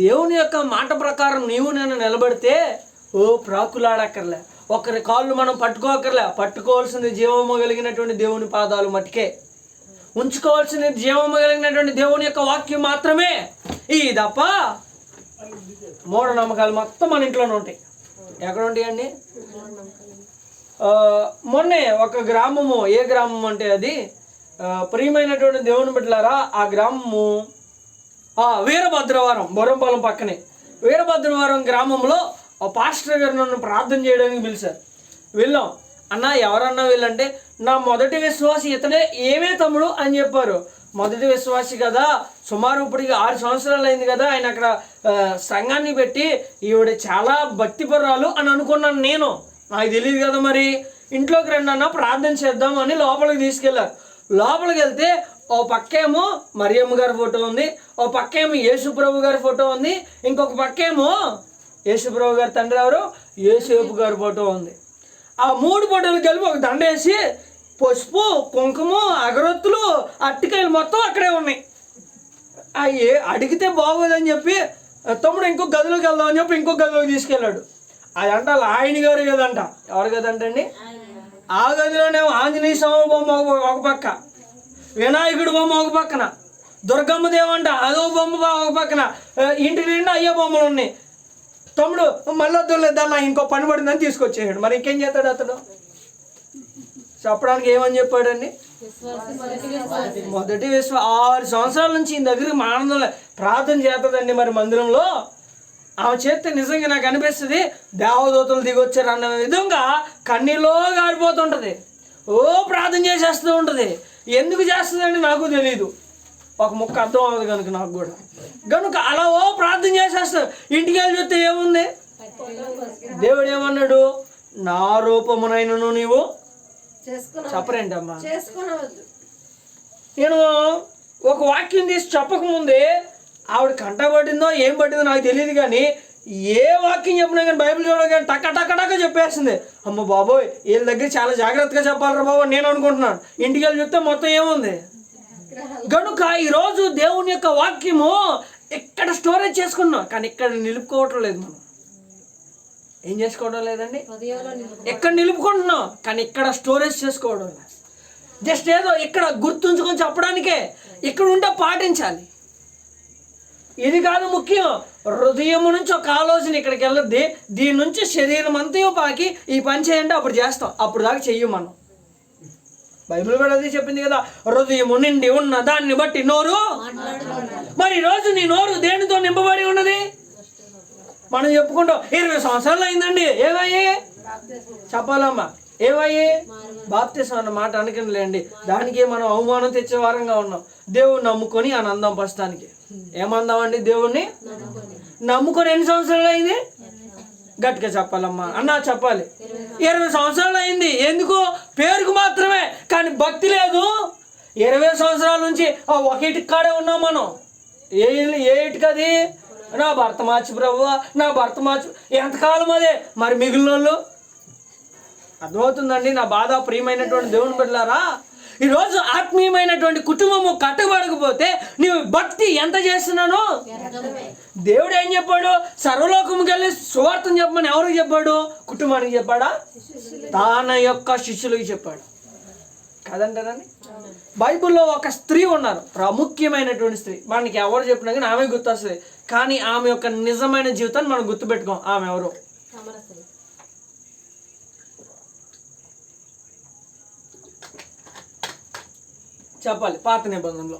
దేవుని యొక్క మాట ప్రకారం నీవు నేను నిలబడితే ప్రాకులాడక్కర్లే, ఒకరి కాళ్ళు మనం పట్టుకోకర్లే. పట్టుకోవాల్సింది జీవము కలిగినటువంటి దేవుని పాదాలు మట్టుకే. ఉంచుకోవాల్సింది జీవము కలిగినటువంటి దేవుని యొక్క వాక్యం మాత్రమే. ఈ తప్ప మూఢనమ్మకాలు మొత్తం మన ఇంట్లోనే ఉంటాయి. ఎక్కడ ఉంటాయండి? మొన్నే ఒక గ్రామము, ఏ గ్రామం అంటే అది ప్రియమైనటువంటి దేవుని బిడ్డలారా, ఆ గ్రామము వీరభద్రవరం, బొరంపాలెం పక్కనే వీరభద్రవరం గ్రామంలో ఆ పాస్టర్ గారు నన్ను ప్రార్థన చేయడానికి పిలిచారు. వెళ్ళాం. అన్న ఎవరన్నా వీళ్ళంటే, నా మొదటి విశ్వాసి ఇతనే. ఏమే తమ్ముడు అని చెప్పారు. మొదటి విశ్వాసి కదా, సుమారు ఇప్పటికి 6 సంవత్సరాలు అయింది కదా ఆయన అక్కడ సంఘాన్ని పెట్టి, ఈవిడ చాలా భక్తిపరాలు అని అనుకున్నాను నేను. నాకు తెలియదు కదా, మరి ఇంట్లోకి రండి అన్న ప్రార్థన చేద్దాం అని లోపలికి తీసుకెళ్ళారు. లోపలికి వెళ్తే ఓ పక్కేమో మరియమ్మ గారి ఫోటో ఉంది, ఓ పక్కేమో యేసుప్రభు గారి ఫోటో ఉంది, ఇంకొక పక్కేమో యేసుప్రభు గారి తండ్రి ఎవరు, యేసేపు గారి ఫోటో ఉంది. ఆ 3 ఫోటోలు కలిపి ఒక దండ వేసి పసుపు, కుంకుమ, అగరొత్తులు, అట్టికాయలు మొత్తం అక్కడే ఉన్నాయి. అవి అడిగితే బాగోదని చెప్పి తమ్ముడు ఇంకొక గదిలోకి వెళ్దామని చెప్పి ఇంకొక గదిలోకి తీసుకెళ్ళాడు. అదంట ఆయన గారు కదంట. ఎవరు కదంటండి? ఆ గదిలోనేమో ఆంజనేయ స్వామి బొమ్మ ఒక పక్క, వినాయకుడి బొమ్మ ఒక పక్కన, దుర్గమ్మ దేవంట అదో బొమ్మ ఒక పక్కన, ఇంటి నిండా అయ్యే బొమ్మలు ఉన్నాయి. తమ్ముడు మళ్ళీ వద్దులేదన్న ఇంకో పని పడిందని తీసుకొచ్చేసాడు. మరి ఇంకేం చేస్తాడు అతడు? చెప్పడానికి ఏమని చెప్పాడండి? మొదటి 6 సంవత్సరాల నుంచి ఈ దగ్గరికి మా ఆనందంలో ప్రార్థన చేస్తుందండి. మరి మందిరంలో ఆమె చేస్తే నిజంగా నాకు అనిపిస్తుంది దేవదూతలు దిగొచ్చారు అన్న విధంగా కన్నీలో గారిపోతుంటుంది. ప్రార్థన చేసేస్తూ ఉంటుంది. ఎందుకు చేస్తుందండి నాకు తెలీదు. ఒక ముక్క అర్థం అవ్వదు కనుక నాకు కూడా. కనుక అలా ప్రార్థన చేసేస్తాడు. ఇంటికి వెళ్ళి చూస్తే ఏముంది? దేవుడు ఏమన్నాడు? నా రూపమునైనను నీవు చెప్పరేంటమ్మా. నేను ఒక వాక్యం తీసి చెప్పకముందే ఆవిడ కంట పట్టిందో ఏం పట్టిందో నాకు తెలియదు, కానీ ఏ వాక్యం చెప్పినా కానీ బైబిల్ చూడగా కానీ టక్క టక్క టక్క చెప్పేస్తుంది. అమ్మ బాబోయ్ వీళ్ళ దగ్గర చాలా జాగ్రత్తగా చెప్పాలరా బాబు నేను అనుకుంటున్నాను. ఇంటికి వెళ్ళి చూస్తే మొత్తం ఏముంది? కనుక ఈరోజు దేవుని యొక్క వాక్యము ఇక్కడ స్టోరేజ్ చేసుకున్నాం, కానీ ఇక్కడ నిలుపుకోవటం లేదు మనం. ఏం చేసుకోవడం లేదండి, ఎక్కడ నిలుపుకుంటున్నాం కానీ ఇక్కడ స్టోరేజ్ చేసుకోవడం. జస్ట్ ఏదో ఇక్కడ గుర్తుంచుకొని చెప్పడానికే, ఇక్కడ ఉంటే పాటించాలి. ఇది కాదు ముఖ్యం. హృదయం నుంచి ఒక ఆలోచన ఇక్కడికి వెళ్ళద్ది, దీని నుంచి శరీరం అంతా పాకి ఈ పని చేయండి అప్పుడు చేస్తాం, అప్పుడు దాకా చెయ్యం మనం. బైబిల్ కూడా అది చెప్పింది కదా, హృదయము నిండి ఉన్న దాన్ని బట్టి నోరు. మరి ఈరోజు నీ నోరు దేనితో నింపబడి ఉన్నది? మనం చెప్పుకుంటాం 20 సంవత్సరాలు అయిందండి, ఏమయ్యి చెప్పాలమ్మా, ఏమయ్యి బాప్తిసం అన్న మాట అనుకునిలేండి, దానికే మనం అవమానం తెచ్చే వారంగా ఉన్నాం. దేవుణ్ణి నమ్ముకొని అని అందాం ప్రస్తుతానికి. ఏమందామండి? దేవుణ్ణి నమ్ముకొని ఎన్ని సంవత్సరాలు అయింది? గట్టిగా చెప్పాలమ్మా అన్నా, చెప్పాలి. 20 సంవత్సరాలు అయింది. ఎందుకు? పేరుకు మాత్రమే, కానీ భక్తి లేదు. 20 సంవత్సరాల నుంచి ఒక ఇటుక కాడే ఉన్నాం మనం. ఏ ఇటుకది? నా భర్త మార్చి ప్రభువా, నా భర్త మార్చి. ఎంతకాలం అదే? మరి మిగిలిన వాళ్ళు అర్థమవుతుందండి నా బాధ. ప్రియమైనటువంటి దేవుని బిడ్డలారా, ఈరోజు ఆత్మీయమైనటువంటి కుటుంబము కట్టబడకపోతే నీవు భక్తి ఎంత చేస్తున్నాను? దేవుడు ఏం చెప్పాడు? సర్వలోకముకి వెళ్ళి సువార్తను చెప్పమని ఎవరికి చెప్పాడు? కుటుంబానికి చెప్పాడా? తన యొక్క శిష్యులకి చెప్పాడు కాదంటారని. బైబిల్లో ఒక స్త్రీ ఉన్నారు, ప్రాముఖ్యమైనటువంటి స్త్రీ. మనకి ఎవరు చెప్పినా కానీ ఆమె గుర్తొస్తుంది, కానీ ఆమె యొక్క నిజమైన జీవితాన్ని మనం గుర్తుపెట్టుకోం. ఆమె ఎవరు? చెప్పాలి. పాత నిబంధనలో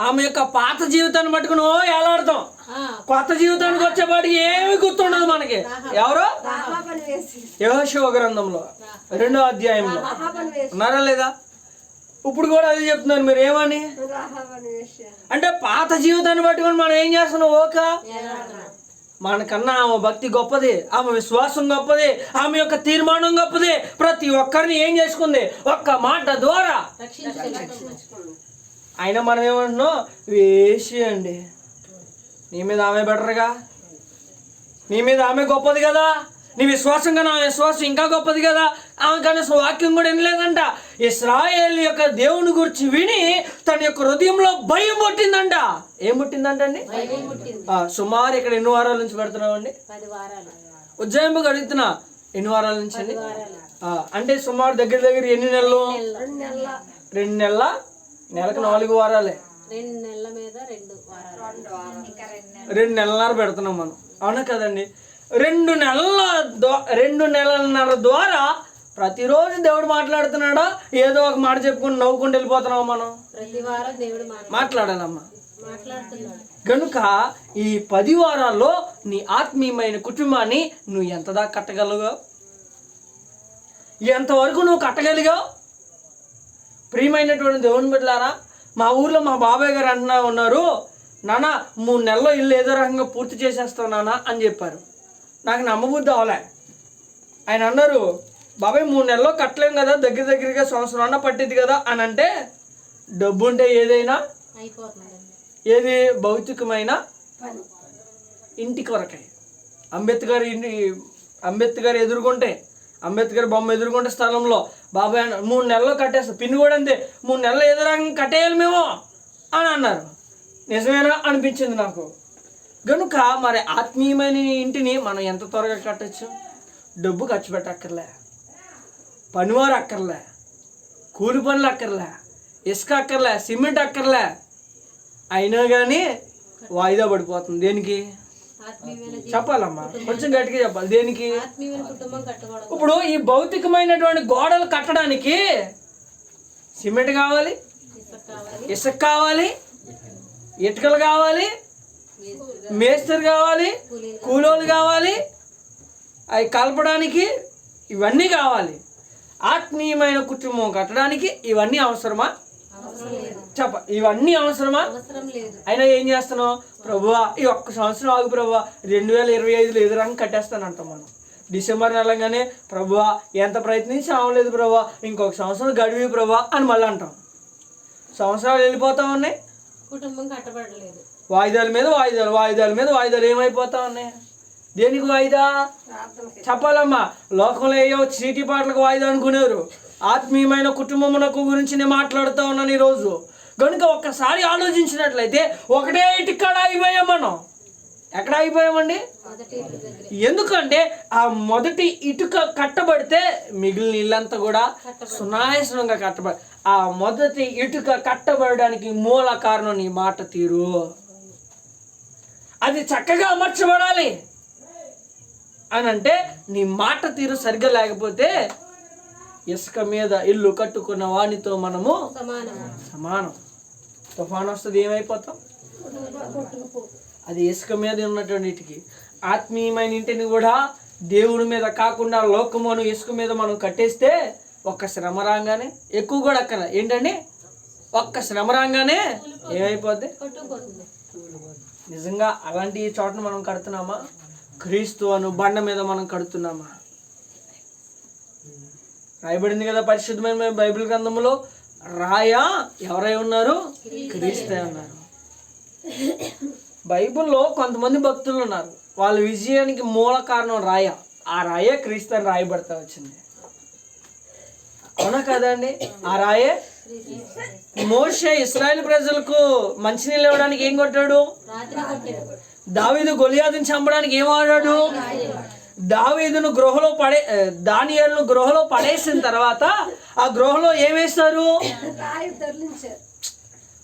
ఆమె యొక్క పాత జీవితాన్ని పట్టుకుని ఎలాడతాం. కొత్త జీవితానికి వచ్చేపాటికి ఏమి గుర్తుండదు మనకి. ఎవరో యెహోషువ గ్రంథంలో 2వ అధ్యాయంలో ఉన్నారా లేదా? ఇప్పుడు కూడా అది చెప్తున్నారు. మీరు ఏమని అంటే పాత జీవితాన్ని పట్టుకుని మనం ఏం చేస్తున్నాం? మనకన్నా ఆమె భక్తి గొప్పది, ఆమె విశ్వాసం గొప్పది, ఆమె యొక్క తీర్మానం గొప్పది. ప్రతి ఒక్కరిని ఏం చేసుకుంది? ఒక్క మాట ద్వారా. అయినా మనం ఏమంటున్నాం? వేసి అండి, నీ మీద ఆమె బెటర్గా, నీ మీద ఆమె గొప్పది కదా, నీ విశ్వాసం కన్నా ఆమె విశ్వాసం ఇంకా గొప్పది కదా. ఆమె కనీసం వాక్యం కూడా వినలేదంట. ఇశ్రాయేలు యొక్క దేవుని గురించి విని తన యొక్క హృదయంలో భయం పుట్టిందంట. ఏం పుట్టిందంట అండి? సుమారు ఇక్కడ ఎన్ని వారాల నుంచి పెడుతున్నామండి? ఉజ్జాయింపుగా అడుగుతున్నా, ఎన్ని వారాల నుంచి అండి? అంటే సుమారు దగ్గర దగ్గర ఎన్ని నెలలు? 2 నెలల, నెలకు 4 వారాలే. 2 నెలన్నర పెడుతున్నాం మనం, అవునా కదండి? 2 నెలలన్నర ద్వారా ప్రతిరోజు దేవుడు మాట్లాడుతున్నాడా? ఏదో ఒక మాట చెప్పుకుని నవ్వుకుంటూ వెళ్ళిపోతున్నాం మనం? మాట్లాడాలమ్మా. కనుక ఈ 10 వారాల్లో నీ ఆత్మీయమైన కుటుంబాన్ని నువ్వు ఎంత దాకా కట్టగలిగావు? ఎంతవరకు నువ్వు కట్టగలిగావు? ప్రియమైనటువంటి దేవుని బిడ్డలారా, మా ఊర్లో మా బాబాయ్ గారు అంటున్నా ఉన్నారు, నాన్న 3 నెలల్లో ఇల్లు ఏదో రకంగా పూర్తి చేసేస్తావు నాన్న అని చెప్పారు. నాకు నమ్మబుద్ధి అవలే. ఆయన అన్నారు, బాబాయ్ 3 నెలల్లో కట్టలేం కదా, దగ్గరగా సంవత్సరం అన్న పట్టింది కదా అని అంటే, డబ్బు ఉంటే ఏదైనా, ఏది భౌతికమైన ఇంటి కొరకై. అంబేద్కర్ ఎదుర్కొంటే, అంబేద్కర్ బొమ్మ ఎదుర్కొంటే స్థలంలో బాబాయ్ 3 నెలల్లో కట్టేస్తాం. పిన్ని కూడా అంతే, 3 నెలలు ఏదో రకంగా కట్టేయాలి మేము అని అన్నారు. నిజమేనా అనిపించింది నాకు. కనుక మరి ఆత్మీయమైన ఇంటిని మనం ఎంత త్వరగా కట్టచ్చు? డబ్బు ఖర్చు పెట్టక్కర్లే, పనివారు అక్కర్లే, కూలి పనులు అక్కర్లే, ఇసుక అక్కర్లే, సిమెంట్ అక్కర్లే. అయినా కానీ వాయిదా పడిపోతుంది. దేనికి చెప్పాలమ్మా? కొంచెం గట్టిగా చెప్పాలి. దేనికి? ఇప్పుడు ఈ భౌతికమైనటువంటి గోడలు కట్టడానికి సిమెంట్ కావాలి, ఇసుక కావాలి, ఇటుకలు కావాలి, మేస్త్రి కావాలి, కూలోళ్ళు కావాలి, అవి కలపడానికి ఇవన్నీ కావాలి. ఆత్మీయమైన కుటుంబం కట్టడానికి ఇవన్నీ అవసరమా? ఇవన్నీ అవసరమా? అయినా ఏం చేస్తున్నావు? ప్రభువా ఈ 1 సంవత్సరం ఆగు ప్రభువా, 2025లో ఏదో రకంగా కట్టేస్తానంటాం మనం. డిసెంబర్ నెలగానే ప్రభువా ఎంత ప్రయత్నించి అవలేదు ప్రభువా, ఇంకొక సంవత్సరం గడివి ప్రభువా అని మళ్ళీ అంటాం. సంవత్సరాలు వెళ్ళిపోతా ఉన్నాయి, కుటుంబం కట్టబడలేదు. వాయిదాల మీద వాయిదాలు ఏమైపోతా ఉన్నాయి? దేనికి వాయిదా? చెప్పాలమ్మా. లోకంలో ఏయో చీటీ పాటలకు వాయిదా అనుకునేవారు. ఆత్మీయమైన కుటుంబమునకు గురించి నేను మాట్లాడుతూ ఉన్నాను ఈరోజు. కనుక ఒక్కసారి ఆలోచించినట్లయితే ఒకటే ఇటుక్కడ అయిపోయాం మనం. ఎక్కడ అయిపోయామండి? ఎందుకంటే ఆ మొదటి ఇటుక కట్టబడితే మిగిలిన ఇల్లంతా కూడా సునాయాసనంగా కట్టబడి, ఆ మొదటి ఇటుక కట్టబడడానికి మూల కారణం నీ మాట తీరు. అది చక్కగా అమర్చబడాలి అని అంటే నీ మాట తీరు సరిగ్గా లేకపోతే ఇసుక మీద ఇల్లు కట్టుకున్న వానితో మనము సమానం. తుఫాను వస్తుంది, ఏమైపోతాం? అది ఇసుక మీద ఉన్నటువంటి ఇంటికి. ఆత్మీయమైన ఇంటిని కూడా దేవుడి మీద కాకుండా లోకమును ఇసుక మీద మనం కట్టేస్తే ఒక్క శ్రమ రాగానే, ఎక్కువ కూడా అక్కడ ఏంటండి, ఒక్క శ్రమ రాగానే ఏమైపోద్ది? నిజంగా అలాంటి చోటను మనం కడుతున్నామా? క్రీస్తు అను బండ మీద మనం కడుతున్నామా? రాయబడింది కదా పరిశుద్ధమైన బైబిల్ గ్రంథంలో, రాయ ఎవరై ఉన్నారు? క్రీస్తే అన్నారు. బైబిల్లో కొంతమంది భక్తులు ఉన్నారు, వాళ్ళ విజయానికి మూల కారణం రాయ. ఆ రాయే క్రీస్తు అని రాయబడతా వచ్చింది. అవునా కదండి? ఆ రాయే. మోషే ఇశ్రాయేలు ప్రజలకు మంచినీళ్ళు ఇవ్వడానికి ఏం కొట్టాడు? దావీదు గొలియాతుని చంపడానికి ఏం వాడాడు? దావీదును దానియేలును గృహలో పడేసిన తర్వాత ఆ గృహలో ఏమేశారు?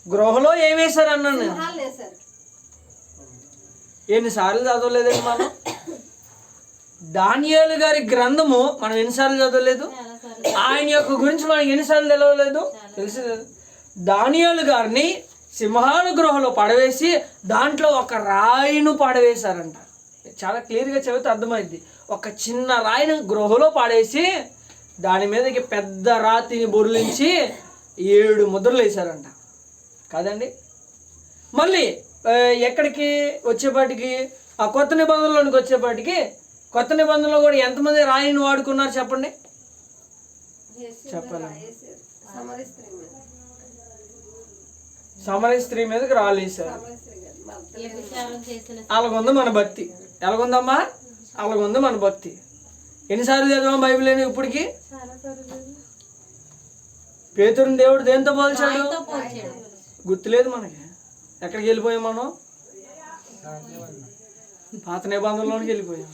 గృహలో ఏమేశారు అన్నాను. ఎన్నిసార్లు చదవలేదండి మనం? దానియేలు గారి గ్రంథము మనం ఎన్నిసార్లు చదవలేదు? ఆయన యొక్క గురించి మనకి ఎన్నిసార్లు తెలవలేదు? తెలుసు. దానియేలు గారిని సింహాల గృహలో పడవేసి దాంట్లో ఒక రాయిను పడవేశారంట. చాలా క్లియర్గా చెబితే అర్థమైంది. ఒక చిన్న రాయిని గృహలో పడేసి దాని మీదకి పెద్ద రాతిని బొర్లించి 7 ముద్రలు వేశారంట కాదండి. మళ్ళీ ఎక్కడికి వచ్చేపాటికి, ఆ కొత్త నిబంధనలోనికి వచ్చేపాటికి, కొత్త నిబంధనలో కూడా ఎంతమంది రాయిని వాడుకున్నారు చెప్పండి? చెప్పాలి. సమరయ స్త్రీ మీదకి రాళ్ళు వేశారు. అలాగుంది మన భక్తి. ఎలాగుందమ్మా? అలాగుంది మన భక్తి. ఎన్నిసార్లు చదివాం బైబిల్ అని ఇప్పటికి? పేతురుని దేవుడు దేంతో పోల్చాడు? గుర్తులేదు మనకి. ఎక్కడికి వెళ్ళిపోయాం మనం? పాత నిబంధనలోనికి వెళ్ళిపోయాం.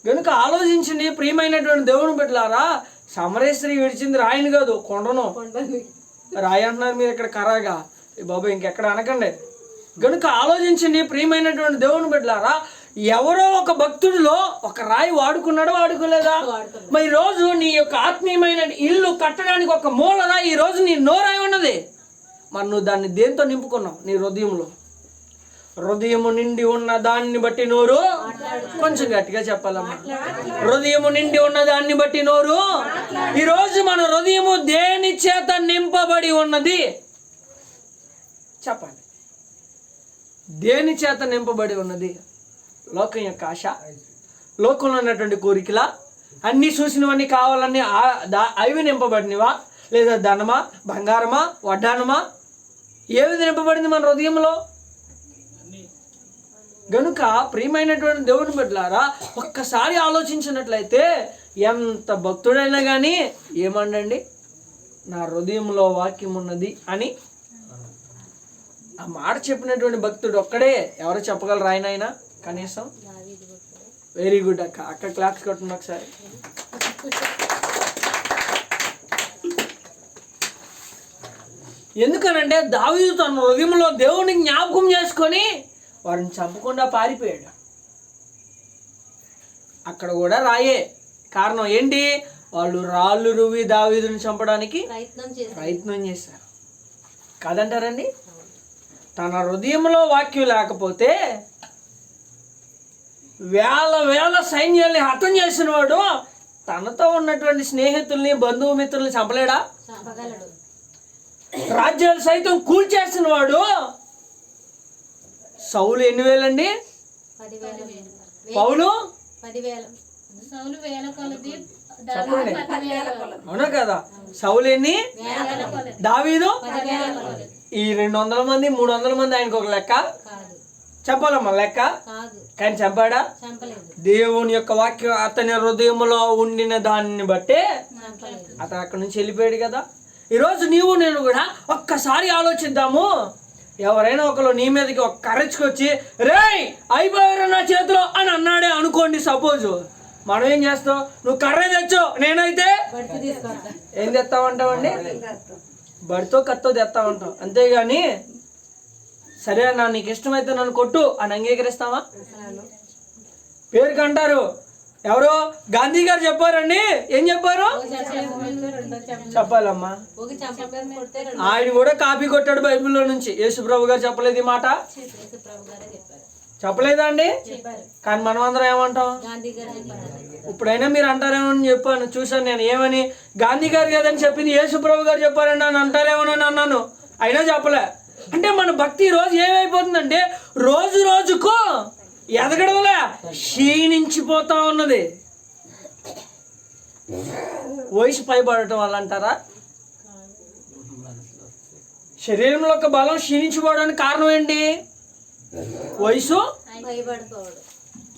కనుక ఆలోచించండి ప్రియమైనటువంటి దేవుని బిడ్డలారా. సమరయ స్త్రీ విడిచింది రాయిని కాదు, కొండను. రాయి అంటున్నారు మీరు ఇక్కడ కరాగా. బాబా ఇంకెక్కడ అనకండి. కనుక ఆలోచించండి ప్రియమైనటువంటి దేవుని బిడ్డలారా. ఎవరో ఒక భక్తుడిలో ఒక రాయి వాడుకున్నాడో వాడుకోలేదా? మరి ఈరోజు నీ యొక్క ఆత్మీయమైన ఇల్లు కట్టడానికి ఒక మూల రాయి ఈరోజు నీ నోరాయి ఉన్నది. మరి నువ్వు దాన్ని దేంతో నింపుకున్నావు? నీ హృదయంలో. హృదయము నిండి ఉన్న దాన్ని బట్టి నోరు, కొంచెం గట్టిగా చెప్పాలమ్మా, హృదయము నిండి ఉన్న దాన్ని బట్టి నోరు. ఈరోజు మన హృదయము దేని చేత నింపబడి ఉన్నది చెప్పండి? దేని చేత నింపబడి ఉన్నది? లోకం యొక్క ఆశ, లోకంలో ఉన్నటువంటి కోరికల, అన్నీ చూసినవన్నీ కావాలని అవి నింపబడినవా? లేదా ధనమా, బంగారమా, వడ్డానమా? ఏది నింపబడింది మన హృదయంలో? గనుక ప్రియమైనటువంటి దేవుని బిడ్డలారా, ఒక్కసారి ఆలోచించినట్లయితే ఎంత భక్తుడైనా కానీ ఏమండండి, నా హృదయంలో వాక్యం ఉన్నది అని ఆ మాట చెప్పినటువంటి భక్తుడు ఒక్కడే. ఎవరు చెప్పగలరు ఆయన కనీసం? వెరీ గుడ్ అక్క. అక్క క్లాప్స్ కొట్టండి ఒకసారి. ఎందుకనంటే దావీదు తన హృదయంలో దేవుని జ్ఞాపకం చేసుకొని వారిని చంపకుండా పారిపోయాడు. అక్కడ కూడా రాయే కారణం ఏంటి? వాళ్ళు రాళ్ళు రువి దావీదుని చంపడానికి ప్రయత్నం చేశారు కాదంటారండి. తన హృదయంలో వాక్యం లేకపోతే వేల సైన్యాల్ని హతం చేసిన వాడు తనతో ఉన్నటువంటి స్నేహితుల్ని, బంధుమిత్రుల్ని చంపలేడా? రాజ్యాలు సైతం కూల్చేసిన వాడు సౌలు ఎన్ని వేలండి? పౌలు చెప్పండి. అవునా కదా? సౌలు ఎన్ని? దావీదు ఈ 200 మంది 300 మంది ఆయనకు ఒక లెక్క చెప్పాలమ్మా, లెక్క. కానీ చంపాడా? దేవుని యొక్క వాక్యం అతని హృదయంలో ఉండిన దాన్ని బట్టే అతను అక్కడి నుంచి వెళ్ళిపోయాడు కదా. ఈరోజు నీవు నేను కూడా ఒక్కసారి ఆలోచిద్దాము. ఎవరైనా ఒకరు నీ మీదకి ఒక కరెచ్చుకొచ్చి రేయ్ అయిపోయారు నా చేతిలో అని అన్నాడే అనుకోండి, సపోజ్, మనం ఏం చేస్తాం? నువ్వు కర్ర తెచ్చో, నేనైతే ఏం తెస్తామంటావండి? బడితో కత్తో తెస్తామంటాం. అంతేగాని సరే అన్న నీకు ఇష్టమైతే నన్ను కొట్టు అని అంగీకరిస్తావా? పేరుకి అంటారు, ఎవరు గాంధీ గారు చెప్పారండి. ఏం చెప్పారు? చెప్పాలమ్మా. ఆయన కూడా కాపీ కొట్టాడు బైబిల్లో నుంచి. యేసుప్రభు గారు చెప్పలేదు ఈ మాట? చెప్పలేదా అండి? కానీ మనం అందరం ఏమంటాం? ఇప్పుడైనా మీరు అంటారేమో అని చెప్పాను, చూసాను నేను. ఏమని? గాంధీ గారు కదని చెప్పింది యేసుప్రభు గారు చెప్పారండి అని అంటారేమోనని అన్నాను, అయినా చెప్పలే. అంటే మన భక్తి రోజు ఏమైపోతుందంటే రోజు రోజుకు ఎదగడంలే క్షీణించిపోతా ఉన్నది. వయసు పైబడటం వల్ల అంటారా? శరీరంలో ఒక బలం క్షీణించిపోవడానికి కారణం ఏంటి? వయసు.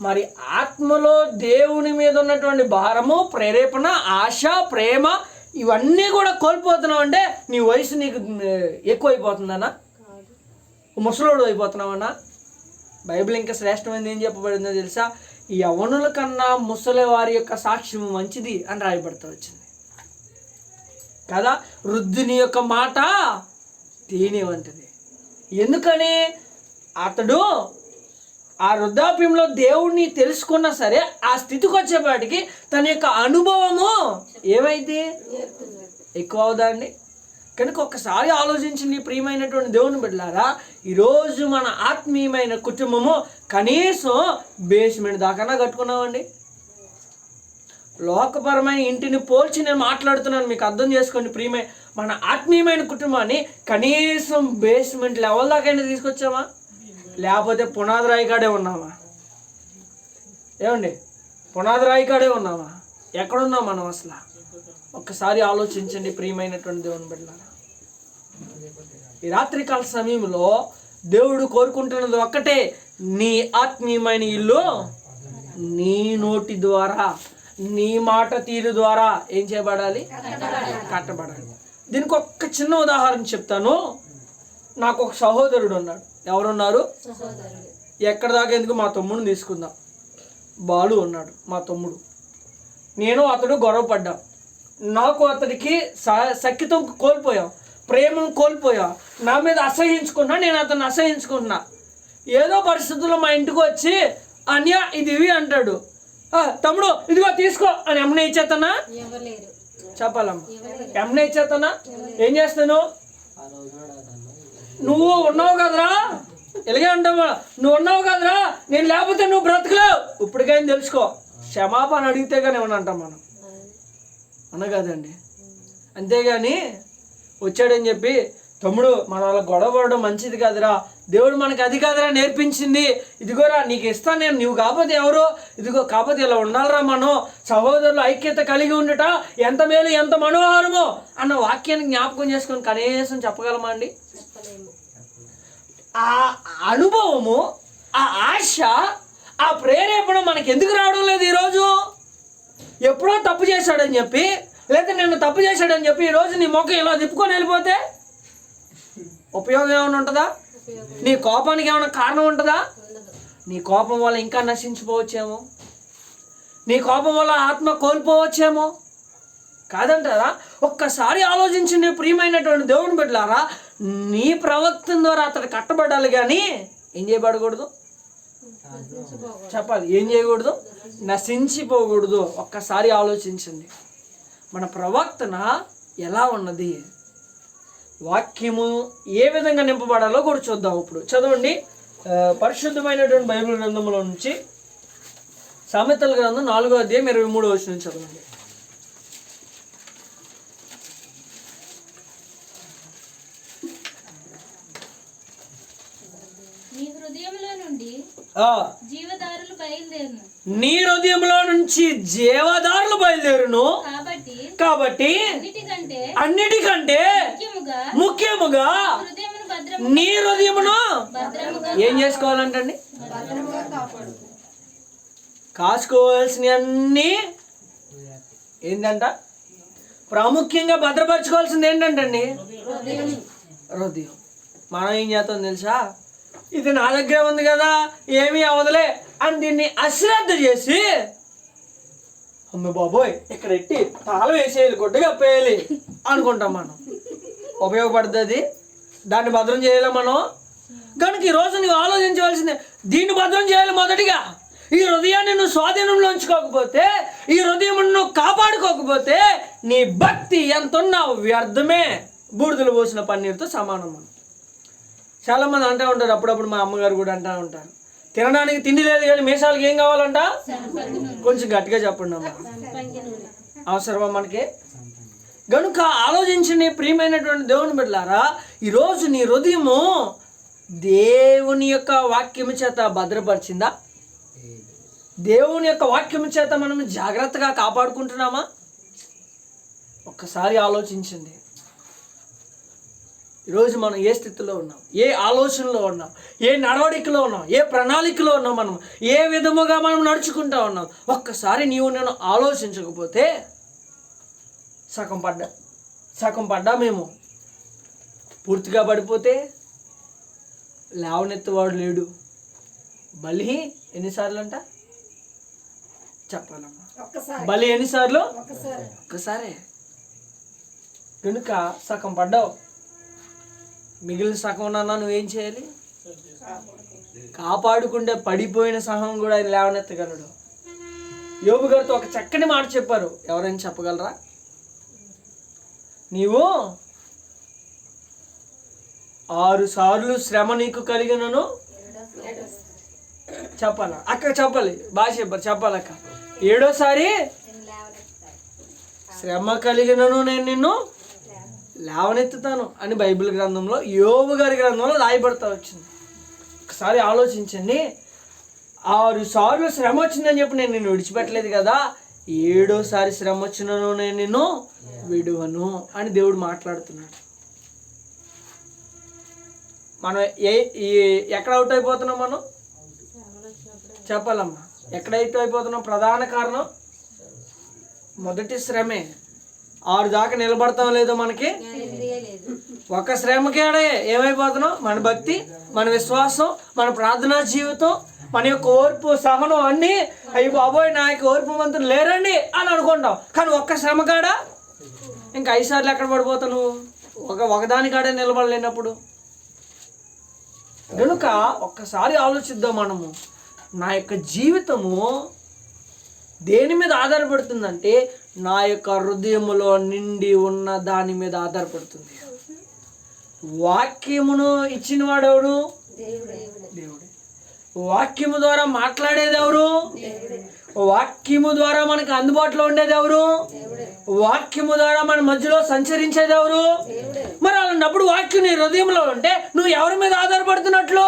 మరి ఆత్మలో దేవుని మీద ఉన్నటువంటి భారము, ప్రేరేపణ, ఆశ, ప్రేమ ఇవన్నీ కూడా కోల్పోతున్నావు అంటే నీ వయసు నీకు ఎక్కువైపోతుందన్నా? ముసలోడు అయిపోతున్నావన్నా? బైబిల్ ఇంకా శ్రేష్టమైనది ఏం చెప్పబడిందో తెలుసా? ఈ యవ్వనుల కన్నా ముసలి వారి యొక్క సాక్ష్యం మంచిది అని రాయబడుతూ వచ్చింది కదా. వృద్ధుని యొక్క మాట తేనె వంటిది. ఎందుకని? అతడు ఆ వృద్ధాప్యంలో దేవుణ్ణి తెలుసుకున్నా సరే ఆ స్థితికి వచ్చేపాటికి తన యొక్క అనుభవము ఏమైంది? ఎక్కువ అవుదా అండి? కనుక ఒక్కసారి ఆలోచించండి ప్రియమైనటువంటి దేవుని బిడ్డలారా. ఈరోజు మన ఆత్మీయమైన కుటుంబము కనీసం బేస్మెంట్ దాకా కట్టుకున్నామండి. లోకపరమైన ఇంటిని పోల్చి నేను మాట్లాడుతున్నాను, మీకు అర్థం చేసుకోండి. మన ఆత్మీయమైన కుటుంబాన్ని కనీసం బేస్మెంట్ లెవెల్ దాకా తీసుకొచ్చామా? లేకపోతే పునాది రాయి కాడే ఉన్నామా? ఏమండి, పునాది రాయి కాడే ఉన్నామా? ఎక్కడున్నాం మనం అసలు? ఒక్కసారి ఆలోచించండి ప్రియమైనటువంటి దేవుని బిడ్డలారా. ఈ రాత్రికాల సమయంలో దేవుడు కోరుకుంటున్నది ఒక్కటే, నీ ఆత్మీయమైన ఇల్లు నీ నోటి ద్వారా, నీ మాట తీరు ద్వారా ఏం చేయబడాలి? కట్టబడాలి. దీనికి ఒక్క చిన్న ఉదాహరణ చెప్తాను. నాకు ఒక సహోదరుడు ఉన్నాడు. ఎవరున్నారు? ఎక్కడ దాకా ఎందుకు, మా తమ్ముడిని తీసుకుందాం. బాలు ఉన్నాడు మా తమ్ముడు. నేను అతడు గొడవ పడ్డాం. నాకు అతడికి సఖ్యతం కోల్పోయాం, ప్రేమను కోల్పోయా. నా మీద అసహించుకున్నా, నేను అతన్ని అసహించుకుంటున్నా. ఏదో పరిస్థితుల్లో మా ఇంటికి వచ్చి అన్య ఇది ఇవి అంటాడు. తమ్ముడు ఇదిగో తీసుకో అని ఎమ్మె ఇచ్చేస్తానా? చెప్పాలమ్మా, ఎమ్మె ఇచ్చేస్తానా? ఏం చేస్తాను? నువ్వు ఉన్నావు కదరా, ఇలాగే అంటావా? నువ్వు ఉన్నావు కదరా, నేను లేకపోతే నువ్వు బ్రతకలేవు. ఇప్పటికైనా తెలుసుకో. క్షమాపణ అడిగితే కానీ ఏమన్నా అంటాం మనం, అన్న కదండి. అంతేగాని వచ్చాడని చెప్పి తమ్ముడు మన వాళ్ళ గొడవ పడడం మంచిది కాదురా, దేవుడు మనకి అది కాదురా నేర్పించింది, ఇదిగోరా నీకు ఇస్తాను నేను, నువ్వు కాకపోతే ఎవరో, ఇదిగో కాకపోతే ఇలా ఉండాలరా, మనం సహోదరులు ఐక్యత కలిగి ఉండట ఎంత మేలు ఎంత మనోహరమో అన్న వాక్యాన్ని జ్ఞాపకం చేసుకొని కనీసం చెప్పగలమా అండి? ఆ అనుభవము, ఆ ఆశ, ఆ ప్రేరేపణ మనకి ఎందుకు రావడం లేదు ఈరోజు? ఎప్పుడో తప్పు చేశాడని చెప్పి, లేదా నిన్ను తప్పు చేశాడని చెప్పి ఈరోజు నీ ముఖం ఇలా తిప్పుకొని వెళ్ళిపోతే ఉపయోగం ఏమైనా ఉంటుందా? నీ కోపానికి ఏమైనా కారణం ఉంటుందా? నీ కోపం వల్ల ఇంకా నశించిపోవచ్చేమో, నీ కోపం వల్ల ఆత్మ కోల్పోవచ్చేమో. కాదంటారా? ఒక్కసారి ఆలోచించండి ప్రియమైనటువంటి దేవుని బిడ్డలారా. నీ ప్రవక్త ద్వారా అతడు కట్టబడాలి, కానీ ఏం చేయబడకూడదు? చెప్పాలి, ఏం చేయకూడదు? నశించిపోకూడదు. ఒక్కసారి ఆలోచించండి, మన ప్రవర్తన ఎలా ఉన్నది, వాక్యము ఏ విధంగా నింపబడాలో కూడా చూద్దాం. ఇప్పుడు చదవండి పరిశుద్ధమైనటువంటి బైబిల్ గ్రంథంలో నుంచి సామెతల గ్రంథం 4వ అధ్యాయం 23వ వచనం చదవండి. నీ హృదయంలో నుంచి జీవదారులు బయలుదేరును. కాబట్టి అన్నిటికంటే ముఖ్యముగా నీ హృదయమును ఏం చేసుకోవాలంటండి? కాసుకోవాల్సిన అన్ని ఏంటంట? ప్రాముఖ్యంగా భద్రపరచుకోవాల్సింది ఏంటంటండి? హృదయం. మనం ఏం చేస్తాం తెలుసా? ఇది నా దగ్గర ఉంది కదా, ఏమీ అవదలే అని దీన్ని అశ్రద్ధ చేసి, అమ్మ బాబోయ్ ఇక్కడ ఎట్టి తాళం వేసేయాలి, గుడ్డ కప్పేయాలి అనుకుంటాం మనం. ఉపయోగపడుతుంది? దాన్ని భద్రం చేయాలి మనం. కనుక ఈరోజు నువ్వు ఆలోచించవలసిందే, దీన్ని భద్రం చేయాలి. మొదటిగా ఈ హృదయాన్ని నువ్వు స్వాధీనంలో ఉంచుకోకపోతే, ఈ హృదయం నువ్వు కాపాడుకోకపోతే నీ భక్తి ఎంత ఉన్నా వ్యర్థమే, బూడిదలు పోసిన పన్నీరుతో సమానం. చాలామంది అంటూ ఉంటారు, అప్పుడప్పుడు మా అమ్మగారు కూడా అంటూ ఉంటారు, తినడానికి తిండి లేదు కానీ మీసాలకి ఏం కావాలంట? కొంచెం గట్టిగా చెప్పండి అమ్మ, అవసరమా మనకి? కనుక ఆలోచించండి ప్రియమైనటువంటి దేవుని బిడ్డలారా, ఈరోజు నీ హృదయము దేవుని యొక్క వాక్యము చేత భద్రపరిచిందా? దేవుని యొక్క వాక్యము చేత మనం జాగ్రత్తగా కాపాడుకుంటున్నామా? ఒక్కసారి ఆలోచించండి. ఈరోజు మనం ఏ స్థితిలో ఉన్నాం, ఏ ఆలోచనలో ఉన్నాం, ఏ నడవడికలో ఉన్నాం, ఏ ప్రణాళికలో ఉన్నాం, మనం ఏ విధముగా మనం నడుచుకుంటా ఉన్నాం. ఒక్కసారి నీవు నేను ఆలోచించకపోతే సగం పడ్డా మేము. పూర్తిగా పడిపోతే లేవనెత్తువాడు లేడు. బలి ఎన్నిసార్లు అంట చెప్పాలమ్మా? బలి ఎన్నిసార్లు? ఒక్కసారే. కనుక సగం పడ్డావు, మిగిలిన సగం నాన్న నువ్వేం చేయాలి? కాపాడుకుంటే పడిపోయిన సహం కూడా ఆయన లేవనెత్తగలడు. యోబు గారితో ఒక చక్కని మాట చెప్పారు, ఎవరైనా చెప్పగలరా? నీవు 6 సార్లు శ్రమ నీకు కలిగినను చెప్పాలా అక్క? చెప్పాలి, బాగా చెప్పారు, చెప్పాలక్క. 7వసారి శ్రమ కలిగినను నేను నిన్ను లేవనెత్తుతాను అని బైబిల్ గ్రంథంలో, యోబు గారి గ్రంథంలో రాయబడతా వచ్చింది. ఒకసారి ఆలోచించండి, 6 సార్లు శ్రమ వచ్చిందని చెప్పి నేను నిన్ను విడిచిపెట్టలేదు కదా, 7వసారి శ్రమ వచ్చినను నేను నిన్ను విడువను అని దేవుడు మాట్లాడుతున్నాడు. మనం ఎక్కడ అవుట్ అయిపోతున్నాం? మనం చెప్పాలమ్మా, ఎక్కడ అవుట్ అయిపోతున్నాం? ప్రధాన కారణం మొదటి శ్రమే. 6 దాకా నిలబడతాం లేదో మనకి. ఒక శ్రమకే ఏమైపోతున్నాం? మన భక్తి, మన విశ్వాసం, మన ప్రార్థనా జీవితం, మన యొక్క ఓర్పు, సహనం అన్నీ అయ్యి బాబోయ్ నా యొక్క ఓర్పు మంత్రులు లేరండి అని అనుకుంటాం. కానీ ఒక్క శ్రమ కాడ ఇంకా 5 సార్లు ఎక్కడ పడిపోతాను? ఒకదాని కాడే నిలబడలేనప్పుడు. కనుక ఒక్కసారి ఆలోచిద్దాం మనము, నా యొక్క జీవితము దేని మీద ఆధారపడుతుందంటే నా యొక్క హృదయములో నిండి ఉన్న దాని మీద ఆధారపడుతుంది. వాక్యమును ఇచ్చిన వాడెవడు? దేవుడే. వాక్యము ద్వారా మాట్లాడేది ఎవరు? వాక్యము ద్వారా మనకు అందుబాటులో ఉండేది ఎవరు? వాక్యము ద్వారా మన మధ్యలో సంచరించేది ఎవరు? మరి అలాంటప్పుడు వాక్యం నీ హృదయంలో ఉంటే నువ్వు ఎవరి మీద ఆధారపడుతున్నట్లు?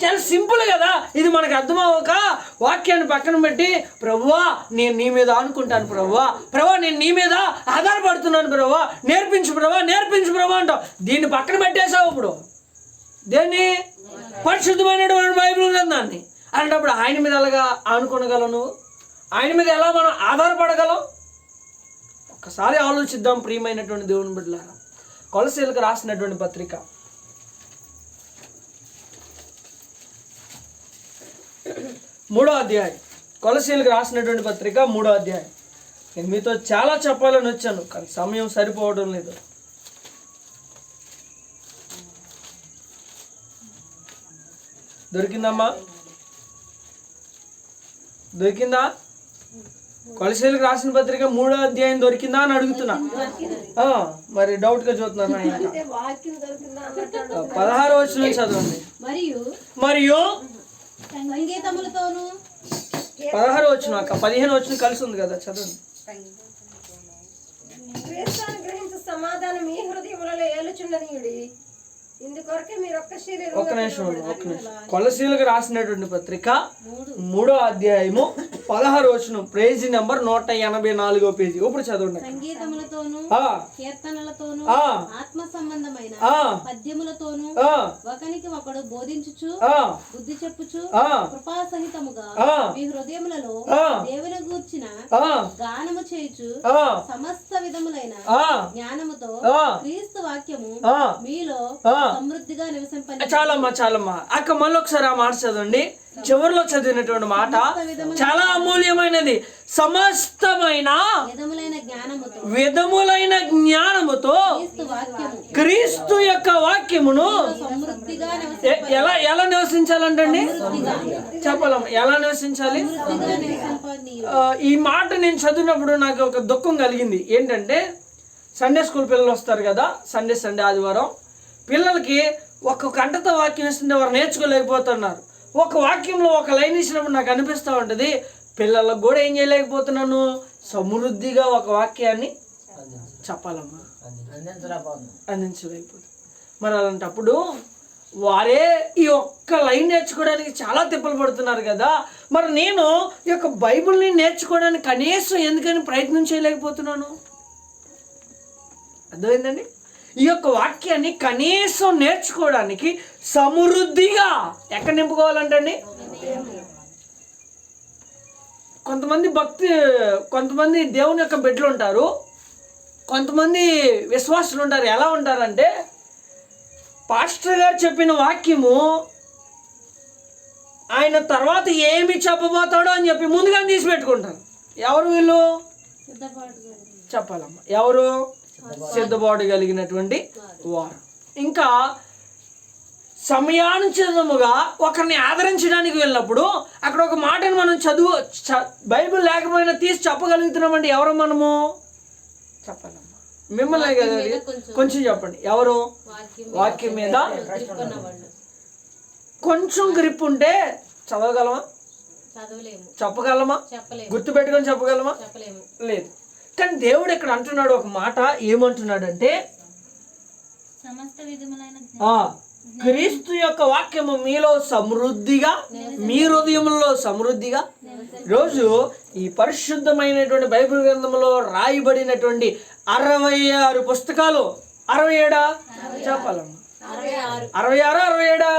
చాలా సింపుల్ కదా. ఇది మనకు అర్థమవక వాక్యాన్ని పక్కన పెట్టి ప్రభువా నేను నీ మీద అనుకుంటాను, ప్రభువా నేను నీ మీద ఆధారపడుతున్నాను, ప్రభువా నేర్పించు ప్రభువా అంటావు. దీన్ని పక్కన పెట్టేసావు. ఇప్పుడు దేన్ని? పరిశుద్ధమైనటువంటి బైబిల్ గ్రంథాన్ని. అలాంటప్పుడు ఆయన మీద ఎలాగా ఆనుకోనగలను? ఆయన మీద ఎలా మనం ఆధారపడగలం? ఒక్కసారి ఆలోచిద్దాం ప్రియమైనటువంటి దేవుని బిడ్డలారా. కొలసీలకు రాసినటువంటి పత్రిక 3వ అధ్యాయం. కొలసీలకు రాసినటువంటి పత్రిక 3వ అధ్యాయం. నేను మీతో చాలా చెప్పాలని వచ్చాను కానీ సమయం సరిపోవడం లేదు. దొరికిందమ్మా? దొరికిందా? కొలసీలకు రాసిన పత్రిక 3వ అధ్యాయం దొరికిందా అని అడుగుతున్నా. మరి డౌట్ గా చూస్తున్నాను. 16వ వచనం చదవండి. మరియు 16వ వచనం అక్క, 15వ వచనం కలిసి ఉంది కదా, చదవండి. సమాధానం మీ హృదయములలో ఏలుచున్నది. ఒక్క నిమిషం. కొలసీలకు రాసినటువంటి పత్రిక 3వ అధ్యాయము 16వ వచనం, పేజీ నెంబర్ 184వ పేజీ. ఇప్పుడు చదవండి. సంగీతములతోను కీర్తనలతోను ఆత్మ సంబంధమైన పద్యములతోను ఒకనికి ఒకడు బోధించుచు బుద్ధి చెప్పుచు కృపా సహితముగా మీ హృదయములలో దేవుని గూర్చిన గానము చేయుచు సమస్త విధములైన జ్ఞానముతో క్రీస్తు వాక్యము మీలో సమృద్ధిగా నివసింపని. చాలమ్మా అక్క, మళ్ళీ ఒకసారి ఆ మాట చదవండి. చివరిలో చదివినటువంటి మాట చాలా అమూల్యమైనది. సమస్తమైన విధములైన జ్ఞానముతో క్రీస్తు యొక్క వాక్యమును ఎలా నివసించాలంటండి? చెప్పాలమ్మా, ఎలా నివసించాలి? ఈ మాట నేను చదివినప్పుడు నాకు ఒక దుఃఖం కలిగింది. ఏంటంటే సండే స్కూల్ పిల్లలు వస్తారు కదా, సండే ఆదివారం. పిల్లలకి ఒక గంటతో వాక్యం ఇస్తుంటే వారు నేర్చుకోలేకపోతున్నారు. ఒక వాక్యంలో ఒక లైన్ ఇచ్చినప్పుడు నాకు అనిపిస్తూ ఉంటుంది, పిల్లలకు కూడా ఏం చేయలేకపోతున్నాను, సమృద్ధిగా ఒక వాక్యాన్ని చెప్పాలమ్మా, అందించలేకపోతుంది. మరి అలాంటప్పుడు వారే ఈ ఒక్క లైన్ నేర్చుకోవడానికి చాలా తిప్పలు పడుతున్నారు కదా. మరి నేను ఈ యొక్క బైబిల్ని నేర్చుకోవడానికి కనీసం ఎందుకని ప్రయత్నం చేయలేకపోతున్నాను? అర్థమైందండి? ఈ యొక్క వాక్యాన్ని కనీసం నేర్చుకోవడానికి సమృద్ధిగా ఎక్కడ నింపుకోవాలంటండి? కొంతమంది దేవుని యొక్క బిడ్డలు ఉంటారు, కొంతమంది విశ్వాసులు ఉంటారు. ఎలా ఉంటారంటే పాస్టర్ గారు చెప్పిన వాక్యము ఆయన తర్వాత ఏమి చెప్పబోతాడో అని చెప్పి ముందుగానే తీసి పెట్టుకుంటారు. ఎవరు వీళ్ళు? చెప్పాలమ్మా, ఎవరు? సిద్ధపాటు కలిగినటువంటి వారు. ఇంకా సమయానుచితముగా ఒకరిని ఆదరించడానికి వెళ్ళినప్పుడు అక్కడ ఒక మాటను మనం బైబిల్ లేకపోయినా తీసి చెప్పగలుగుతున్నామండి. ఎవరు మనము? చెప్పాలమ్మా, మిమ్మల్ని కదా, కొంచెం చెప్పండి. ఎవరు? వాక్యం మీద కొంచెం గ్రిప్ ఉంటే చదవగలమా? చెప్పగలమా? గుర్తు పెట్టుకొని చెప్పగలమా? లేదు. కానీ దేవుడు ఇక్కడ అంటున్నాడు ఒక మాట. ఏమంటున్నాడంటే క్రీస్తు యొక్క వాక్యము మీలో సమృద్ధిగా, మీ హృదయంలో సమృద్ధిగా. రోజు ఈ పరిశుద్ధమైనటువంటి బైబిల్ గ్రంథంలో రాయబడినటువంటి 66 పుస్తకాలు, 67 చెప్పాలమ్మా, 66 67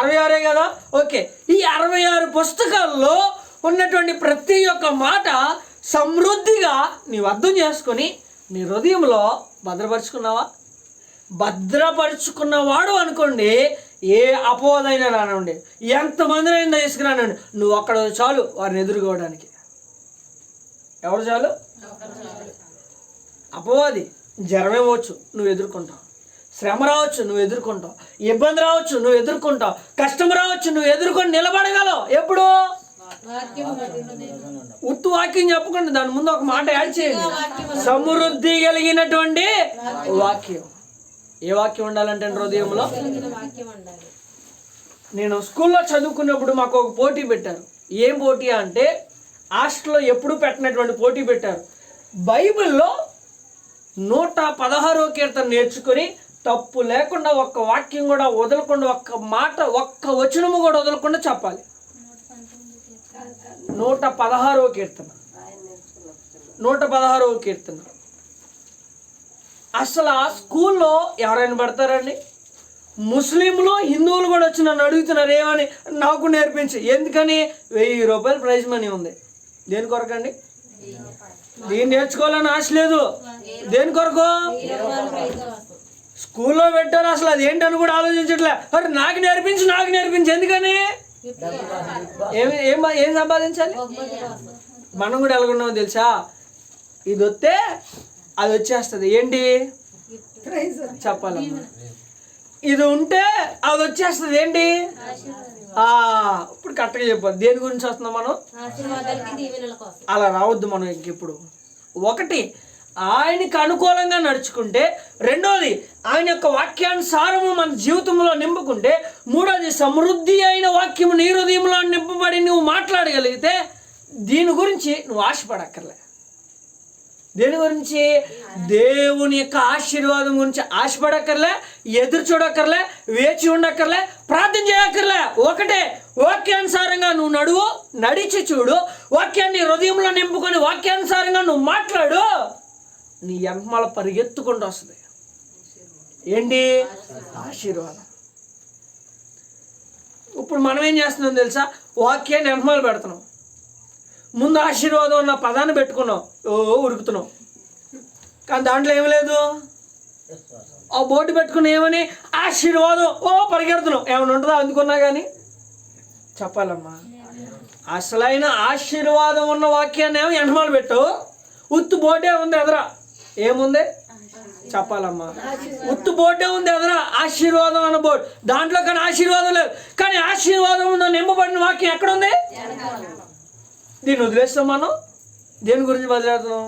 66 కదా. ఓకే, ఈ 66 పుస్తకాల్లో ఉన్నటువంటి ప్రతి ఒక్క మాట సమృద్ధిగా నీవు అర్థం చేసుకొని నీ హృదయంలో భద్రపరుచుకున్నావా? భద్రపరుచుకున్నవాడు అనుకోండి, ఏ అపోదైనా రానండి, ఎంతమందినైనా తీసుకురానండి, నువ్వు అక్కడ చాలు వారిని ఎదుర్కోవడానికి. ఎవరు చాలు? అపవాది జ్వరం ఇవ్వచ్చు, నువ్వు ఎదుర్కొంటావు. శ్రమ రావచ్చు, నువ్వు ఎదుర్కొంటావు. ఇబ్బంది రావచ్చు, నువ్వు ఎదుర్కొంటావు. కష్టం రావచ్చు, నువ్వు ఎదుర్కొని నిలబడగలవు. ఎప్పుడు? ఉత్తు వాక్యం చెప్పకుండా దాని ముందు ఒక మాట యాడ్ చేయండి. సమృద్ధి కలిగినటువంటి వాక్యం. ఏ వాక్యం ఉండాలంటే హృదయంలో. నేను స్కూల్లో చదువుకున్నప్పుడు మాకు ఒక పోటీ పెట్టారు. ఏం పోటీ అంటే హాస్టల్లో ఎప్పుడు పెట్టినటువంటి పోటీ పెట్టారు. బైబిల్లో 116వ కీర్తన నేర్చుకొని తప్పు లేకుండా ఒక్క వాక్యం కూడా వదలకుండా, ఒక్క మాట, ఒక్క వచనము కూడా వదలకుండా చెప్పాలి. 116వ కీర్తన, 116వ కీర్తన. అసలు ఆ స్కూల్లో ఎవరైనా పడతారండి? ముస్లింలు, హిందువులు కూడా వచ్చి నన్ను అడుగుతున్నారు, ఏమని? నాకు నేర్పించి. ఎందుకని? 1000 రూపాయలు ప్రైజ్ మనీ ఉంది. దేని కొరకండి? దీన్ని నేర్చుకోవాలని ఆశ లేదు. దేని కొరకు? స్కూల్లో పెట్టారు. అసలు అది ఏంటని కూడా ఆలోచించట్లే. అరే నాకు నేర్పించి ఎందుకని? ఏం సంపాదించాలి? మనం కూడా ఎలాగున్నామో తెలుసా? ఇది వస్తే అది వచ్చేస్తుంది. ఏంటి? చెప్పాలమ్మా. ఇది ఉంటే అది వచ్చేస్తుంది. ఏంటి? ఇప్పుడు కరెక్ట్గా చెప్పాలి. దేని గురించి వస్తున్నాం మనం? అలా రావద్దు మనం ఇంకెప్పుడు. ఒకటి, ఆయనకి అనుకూలంగా నడుచుకుంటే. రెండోది, ఆయన యొక్క వాక్యానుసారము మన జీవితంలో నింపుకుంటే. మూడోది, సమృద్ధి అయిన వాక్యము నీ హృదయంలో నింపబడి నువ్వు మాట్లాడగలిగితే దీని గురించి నువ్వు ఆశపడక్కర్లే. దేని గురించి? దేవుని యొక్క ఆశీర్వాదం గురించి ఆశపడక్కర్లే, ఎదురు చూడక్కర్లే, వేచి ఉండక్కర్లే, ప్రార్థన చేయక్కర్లే. ఒకటే, వాక్యానుసారంగా నువ్వు నడిచి చూడు, వాక్యాన్ని హృదయంలో నింపుకొని వాక్యానుసారంగా నువ్వు మాట్లాడు, నీ వెనకమాల పరిగెత్తుకుంటూ వస్తుంది. ఏంటి? ఆశీర్వాదం. ఇప్పుడు మనం ఏం చేస్తున్నాం తెలుసా? వాక్యాన్ని వెనకమాల పెడుతున్నాం. ముందు ఆశీర్వాదం అన్న పదాన్ని పెట్టుకున్నాం, ఉరుకుతున్నాం. కానీ దాంట్లో ఏమి లేదు. ఆ బోర్డు పెట్టుకుని ఏమని? ఆశీర్వాదం, పరిగెడుతున్నాం. ఏమైనా ఉంటుందా అందుకున్నా కానీ? చెప్పాలమ్మా, అసలైన ఆశీర్వాదం ఉన్న వాక్యాన్ని ఏమో వెనకమాల పెట్టావు, ఉత్తు బోర్డే ఉంది ఎదరా. ఏముంది? చెప్పాలమ్మా, ఉత్తు బోర్డే ఉంది ఎదరా, ఆశీర్వాదం అన్న బోర్డు. దాంట్లో కానీ ఆశీర్వాదం లేదు. కానీ ఆశీర్వాదం నింపబడిన వాక్యం ఎక్కడుంది? దీన్ని వదిలేస్తాం మనం. దేని గురించి బదిలేస్తున్నాం?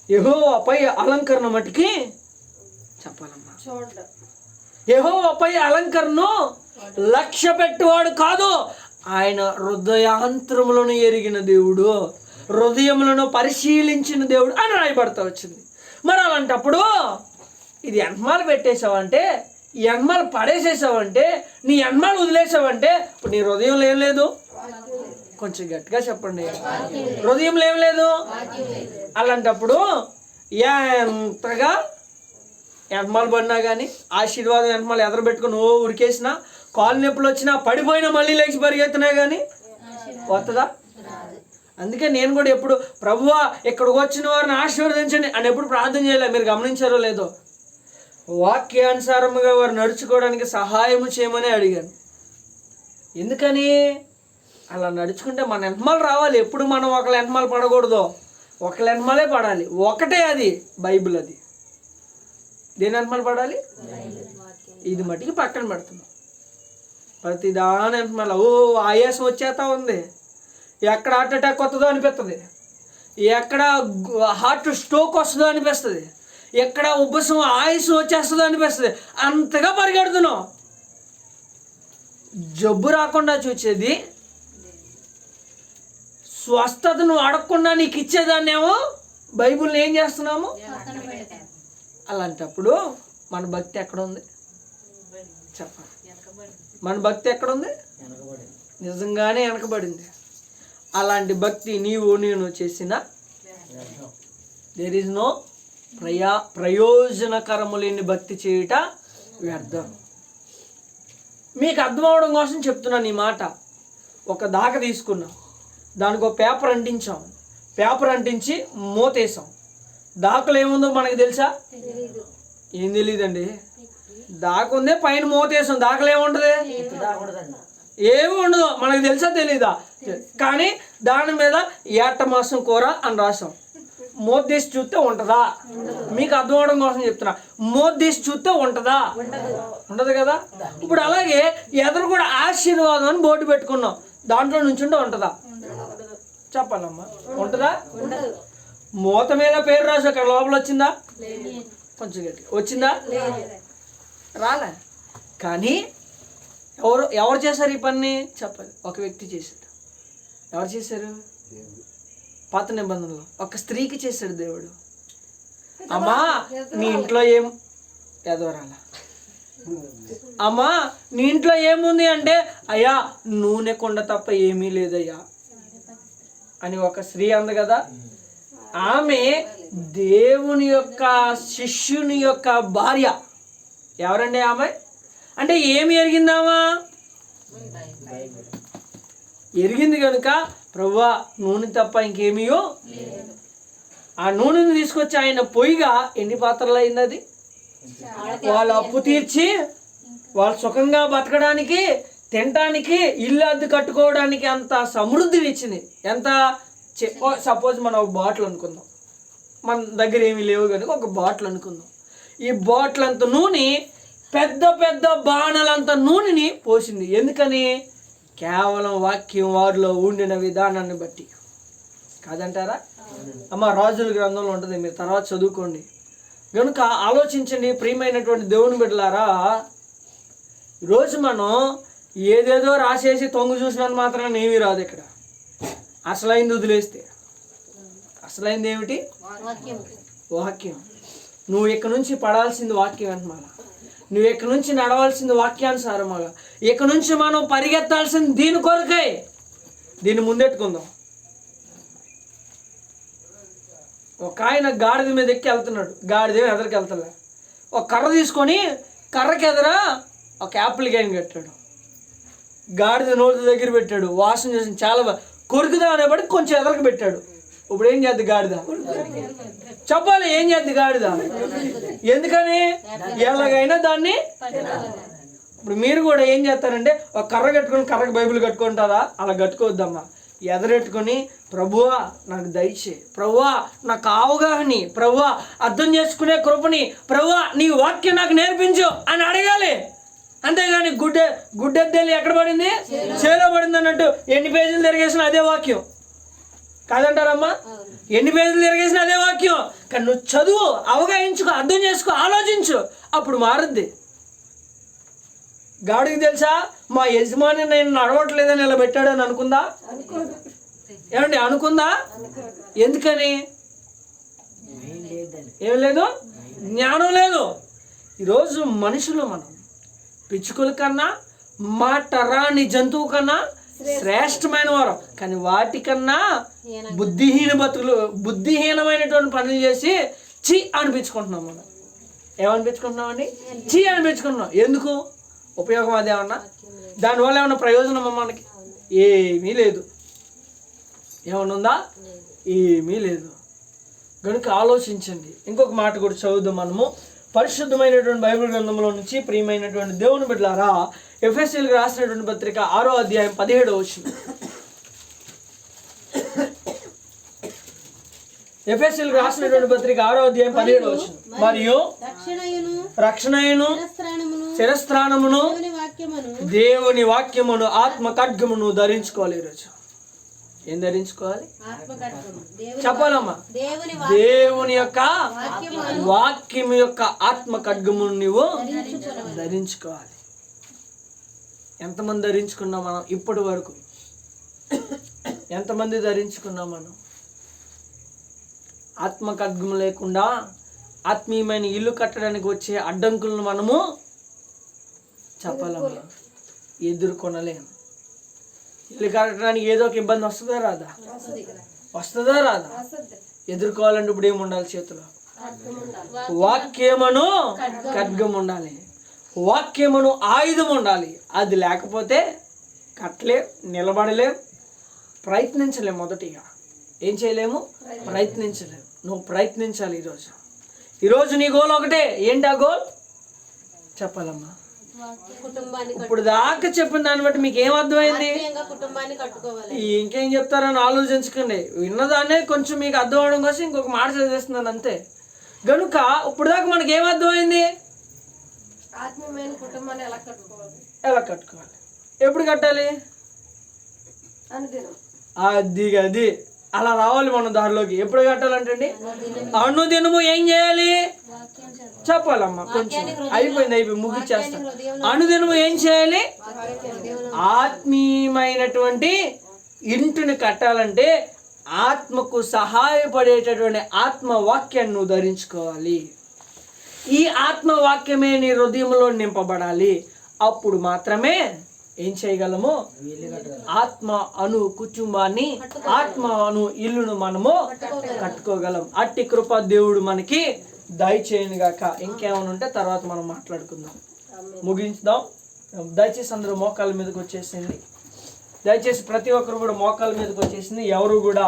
యెహోవాపై అలంకరణ మటుకి చెప్పాలమ్మా, యెహోవాపై అలంకరణను లక్ష్య పెట్టువాడు కాదు, ఆయన హృదయాంతరములను ఎరిగిన దేవుడు, హృదయములను పరిశీలించిన దేవుడు అని రాయబడతా వచ్చింది. మరి అలాంటప్పుడు ఇది ఎన్మాలు పెట్టేసావంటే, ఈ ఎన్మాలు పడేసేసావంటే, నీ ఎన్మాలు వదిలేసావంటే, ఇప్పుడు నీ హృదయంలో ఏం లేదు? కొంచెం గట్టిగా చెప్పండి. హృదయంలో ఏం లేదు. అలాంటప్పుడు ఎంతగా ఎన్మాలు పడినా కానీ, ఆశీర్వాదం ఎన్మాలు ఎదరు పెట్టుకుని ఉరికేసినా, కాలు నొప్పులు వచ్చినా, పడిపోయినా మళ్ళీ లేచి పరిగెత్తినా కానీ వస్తుందా? అందుకే నేను కూడా ఎప్పుడు ప్రభువా ఇక్కడికి వచ్చిన వారిని ఆశీర్వదించండి అని ఎప్పుడు ప్రార్థన చేయలే. మీరు గమనించారో లేదో? వాక్యానుసారముగా వారు నడుచుకోవడానికి సహాయము చేయమని అడిగాను. ఎందుకని? అలా నడుచుకుంటే మన వెనకమాల రావాలి. ఎప్పుడు మనం ఒకళ్ళ వెనకమాల పడకూడదు, ఒకళ్ళ వెనకమాలే పడాలి. ఒకటే అది బైబిల్. అది దేని వెనకమాల పడాలి? ఇది మట్టికి పక్కన పెడుతున్నాం. ప్రతి దాని వెనకమాల ఆయాసం వచ్చేస్తా ఉంది, ఎక్కడ హార్ట్ అటాక్ వస్తుందో అనిపిస్తుంది, ఎక్కడ హార్ట్ స్ట్రోక్ వస్తుందో అనిపిస్తుంది, ఎక్కడ ఉబ్బసం ఆయుసం వచ్చేస్తుందో అనిపిస్తుంది. అంతగా పరిగెడుతున్నాం. జబ్బు రాకుండా చూసేది, స్వస్థతను అడగకుండా నీకు ఇచ్చేదాన్నేమో బైబిల్ని ఏం చేస్తున్నాము? అలాంటప్పుడు మన భక్తి ఎక్కడుంది? చెప్పండి, మన భక్తి ఎక్కడుంది? నిజంగానే వెనకబడింది. అలాంటి భక్తి నేను చేసిన దేర్ ఈజ్ నో ప్రయోజనకరము లేని భక్తి చేయుట వ్యర్థం. మీకు అర్థం అవడం కోసం చెప్తున్నాను ఈ మాట. ఒక దాక తీసుకున్నాం, దానికి ఒక పేపర్ అంటించాం, పేపర్ అంటించి మూతేసాం. దాకలో ఏముందో మనకు తెలుసా? ఏం తెలియదండి. దాకుందే, పైన మూతేసాం. దాకలో ఏముంటుంది? ఏమి ఉండదు. మనకు తెలుసా తెలీదా? కానీ దాని మీద ఏట మాసం కూర అని రాసాం. మూత తీసి చూస్తే ఉంటుందా? మీకు అర్థం అవడం కోసం చెప్తున్నా. మూత తీసి చూస్తే ఉంటుందా? ఉండదు కదా. ఇప్పుడు అలాగే ఎదురు కూడా ఆశీర్వాదం అని బోర్డు పెట్టుకున్నాం, దాంట్లో నుంచుంటే ఉంటుందా? చెప్పాలమ్మా, ఉంటుందా? మూత మీద పేరు రాసి అక్కడ లోపల వచ్చిందా? కొంచెం గట్టి వచ్చిందా? రాలే. కానీ ఎవరు చేశారు ఈ పని? చెప్పాలి. ఒక వ్యక్తి చేశాడు. ఎవరు చేశారు? పాత నిబంధనలో ఒక స్త్రీకి చేశాడు దేవుడు. అమ్మా నీ ఇంట్లో ఏం ఎదవరాల, అమ్మా నీ ఇంట్లో ఏముంది అంటే, అయ్యా నూనె కొండ తప్ప ఏమీ లేదయ్యా అని ఒక స్త్రీ అంది కదా. ఆమె దేవుని యొక్క శిష్యుని యొక్క భార్య. ఎవరండి ఆమె? అంటే ఏమి ఎరిగిందామా? ఎరిగింది కనుక ప్రభువా నూనె తప్ప ఇంకేమీయో. ఆ నూనెని తీసుకొచ్చి ఆయన పొయ్యిగా ఎన్ని పాత్రలు అయింది అది? వాళ్ళ అప్పు తీర్చి వాళ్ళు సుఖంగా బతకడానికి, తినడానికి, ఇల్లు అద్దె కట్టుకోవడానికి అంత సమృద్ధిని ఇచ్చింది. ఎంత? సపోజ్ మనం ఒక బాటిల్ అనుకుందాం, మన దగ్గర ఏమీ లేవు కనుక ఒక బాటిల్ అనుకుందాం. ఈ బాటిల్ అంత నూనె, పెద్ద పెద్ద బాణలంత నూనెని పోసింది. ఎందుకని? కేవలం వాక్యం వారిలో ఉండిన విధానాన్ని బట్టి. కాదంటారా? అమ్మ రాజుల గ్రంథంలో ఉంటుంది, మీరు తర్వాత చదువుకోండి. కనుక ఆలోచించండి ప్రియమైనటువంటి దేవుని బిడ్డలారా. ఈరోజు మనం ఏదేదో రాసేసి తొంగు చూసినంత మాత్రాన ఏమీ రాదు. ఇక్కడ అసలైంది వదిలేస్తే అసలైంది ఏమిటి? వాక్యం. వాక్యం. నువ్వు ఇక్కడ నుంచి పడాల్సింది వాక్యం అంటున్నా. నువ్వు ఇక్కడ నుంచి నడవాల్సింది వాక్యానుసారముగా. ఇక్కడ నుంచి మనం పరిగెత్తాల్సింది దీని కొరకై. దీన్ని ముందెట్టుకుందాం. ఒక ఆయన గాడిద మీద ఎక్కి వెళ్తున్నాడు. గాడిద ఎదరికి వెళ్తలే. ఒక కర్ర తీసుకొని కర్రకి ఎదర ఒక యాపిల్ కాయని కట్టాడు. గాడిద నోటి దగ్గర పెట్టాడు. వాసన చేసి చాలా కొరుకుదా అనేప్పటికి కొంచెం ఎదరికి పెట్టాడు. ఇప్పుడు ఏం చేద్ది గాడిద? చెప్పాలి, ఏం చేద్ది గాడిద? ఎందుకని? ఎలాగైనా దాన్ని. ఇప్పుడు మీరు కూడా ఏం చేస్తారంటే ఒక కర్ర కట్టుకొని కర్రకి బైబిల్ కట్టుకుంటారా? అలా కట్టుకోవద్దమ్మా. ఎదరెట్టుకొని ప్రభువా నాకు దయచే, ప్రభువా నాకు అవగాహని, ప్రభువా అర్థం చేసుకునే కృపని, ప్రభువా నీ వాక్యం నాకు నేర్పించు అని అడగాలి. అంతేగాని గుడ్డెద్దేలి ఎక్కడ పడింది? చేలో పడింది అన్నట్టు ఎన్ని పేజీలు తిరిగేసిన అదే వాక్యం కాదంటారమ్మా? ఎన్ని పేజీలు తిరిగేసిన అదే వాక్యం. కానీ నువ్వు చదువు, అవగాహించుకో, అర్థం చేసుకో, ఆలోచించు, అప్పుడు మారుద్ది. గాడికి తెలుసా మా యజమాని నేను నడవట్లేదని ఇలా పెట్టాడని అనుకుందా? ఏమండి అనుకుందా? ఎందుకని? ఏం లేదు, జ్ఞానం లేదు. ఈరోజు మనుషులు మనం పిచ్చుకల కన్నా మాట రాని జంతువు కన్నా శ్రేష్టమైన వారు. కానీ వాటికన్నా బుద్ధిహీనమైనటువంటి పనులు చేసి చి అనిపించుకుంటున్నాం. మనం ఏమనిపించుకుంటున్నామండి? చి అనిపించుకుంటున్నాం. ఎందుకు? ఉపయోగం అదేమన్నా? దానివల్ల ఏమన్నా ప్రయోజనమా మనకి? ఏమీ లేదు. ఏమన్నా ఉందా? ఏమీ లేదు. కనుక ఆలోచించండి. ఇంకొక మాట కూడా చదువుదాం మనము పరిశుద్ధమైనటువంటి బైబిల్ గ్రంథంలో నుంచి. ప్రియమైనటువంటి దేవుని బిడ్డలారా, ఎఫెసీయులకు రాసినటువంటి పత్రిక 6వ అధ్యాయం 17వ వచనం. ఎఫెసీయులకు రాసినటువంటి పత్రిక 6వ అధ్యాయం 17వ వచనం. మరియు రక్షణయును శిరస్త్రాణమును దేవుని వాక్యమును ఆత్మ ఖడ్గమును ధరించుకోవాలి. ఈరోజు ఏం ధరించుకోవాలి? చెప్పాలమ్మా. దేవుని యొక్క వాక్యం యొక్క ఆత్మ ఖడ్గమును నువ్వు ధరించుకోవాలి. ఎంతమంది ధరించుకున్నాం మనం ఇప్పటి వరకు? ఎంతమంది ధరించుకున్నాం మనం? ఆత్మ ఖడ్గం లేకుండా ఆత్మీయమైన ఇల్లు కట్టడానికి వచ్చే అడ్డంకులను మనము చెప్పాలమ్మా ఎదుర్కొనలేము. ఇల్లు కట్టడానికి ఏదో ఒక ఇబ్బంది వస్తుందా రాదా? వస్తుందా రాదా? ఎదుర్కోవాలంటే ఇప్పుడు ఏముండాలి చేతిలో? వాక్యమును ఖడ్గం ఉండాలి. వాక్యమును ఆయుధం ఉండాలి. అది లేకపోతే కట్టలేం, నిలబడలేం, ప్రయత్నించలేం. మొదటిగా ఏం చేయలేము? ప్రయత్నించలేము. నువ్వు ప్రయత్నించాలి. ఈరోజు నీ గోల్ ఒకటే. ఏంటి ఆ గోల్? చెప్పాలమ్మా. ఇప్పుడు దాకా చెప్పిన దాన్ని బట్టి మీకు ఏం అర్థమైంది? ఇంకేం చెప్తారని ఆలోచించకండి. విన్నదాన్నే కొంచెం మీకు అర్థం అవడం కోసం ఇంకొక మాట చదివేస్తున్నాను అంతే. కనుక ఇప్పుడు దాకా మనకి ఏం అర్థమైంది? ఆత్మీయమైన కుటుంబాన్ని ఎలా కట్టుకోవాలి. ఎప్పుడు కట్టాలి? అది అలా రావాలి మన దారిలోకి. ఎప్పుడు కట్టాలంటే అనుదినము ఏం చేయాలి? చెప్పాలమ్మా. కొంచెం అయిపోయింది, ముగిచ్చేస్తా. అనుదినము ఏం చేయాలి? ఆత్మీయమైనటువంటి ఇంటిని కట్టాలంటే ఆత్మకు సహాయపడేటటువంటి ఆత్మవాక్యాన్ని నువ్వు ధరించుకోవాలి. ఈ ఆత్మవాక్యమే నీ హృదయంలో నింపబడాలి. అప్పుడు మాత్రమే ఏం చేయగలము? ఆత్మ అను కుటుంబాన్ని, ఆత్మ అను ఇల్లును మనము కట్టుకోగలం. అట్టి కృప దేవుడు మనకి దయచేయను గాక. ఇంకేమైనా ఉంటే తర్వాత మనం మాట్లాడుకుందాం. ముగించుదాం. దయచేసి అందరూ మోకాళ్ళ మీదకి వచ్చేసింది. దయచేసి ప్రతి ఒక్కరు కూడా మోకాళ్ళ మీదకి వచ్చేసింది. ఎవరు కూడా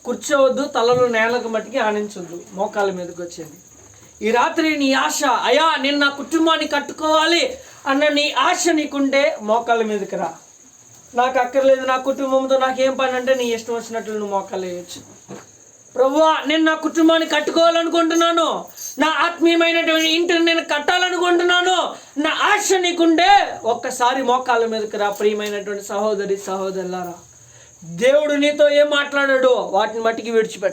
కూర్చోవద్దు, తలలో నేలకు మట్టికి ఆనించొద్దు. మోకాళ్ళ మీదకి వచ్చింది. ఈ రాత్రి నీ ఆశ, అయ్యా నేను నా కుటుంబాన్ని కట్టుకోవాలి అన్న నీ ఆశ నీకుంటే మోకాళ్ళ మీదకి రా. నాకు అక్కర్లేదు, నా కుటుంబంతో నాకేం పని అంటే నీ ఇష్టం వచ్చినట్లు నువ్వు మోకాళ్ళు వేయచ్చు. ప్రభువా నేను నా కుటుంబాన్ని కట్టుకోవాలనుకుంటున్నాను, నా ఆత్మీయమైనటువంటి ఇంటిని నేను కట్టాలనుకుంటున్నాను, నా ఆశ నీకుంటే ఒక్కసారి మోకాళ్ళ మీదకి రా. ప్రియమైనటువంటి సహోదరి సహోదరులారా, దేవుడు నీతో ఏం మాట్లాడాడో వాటిని మట్టికి విడిచిపెట్ట.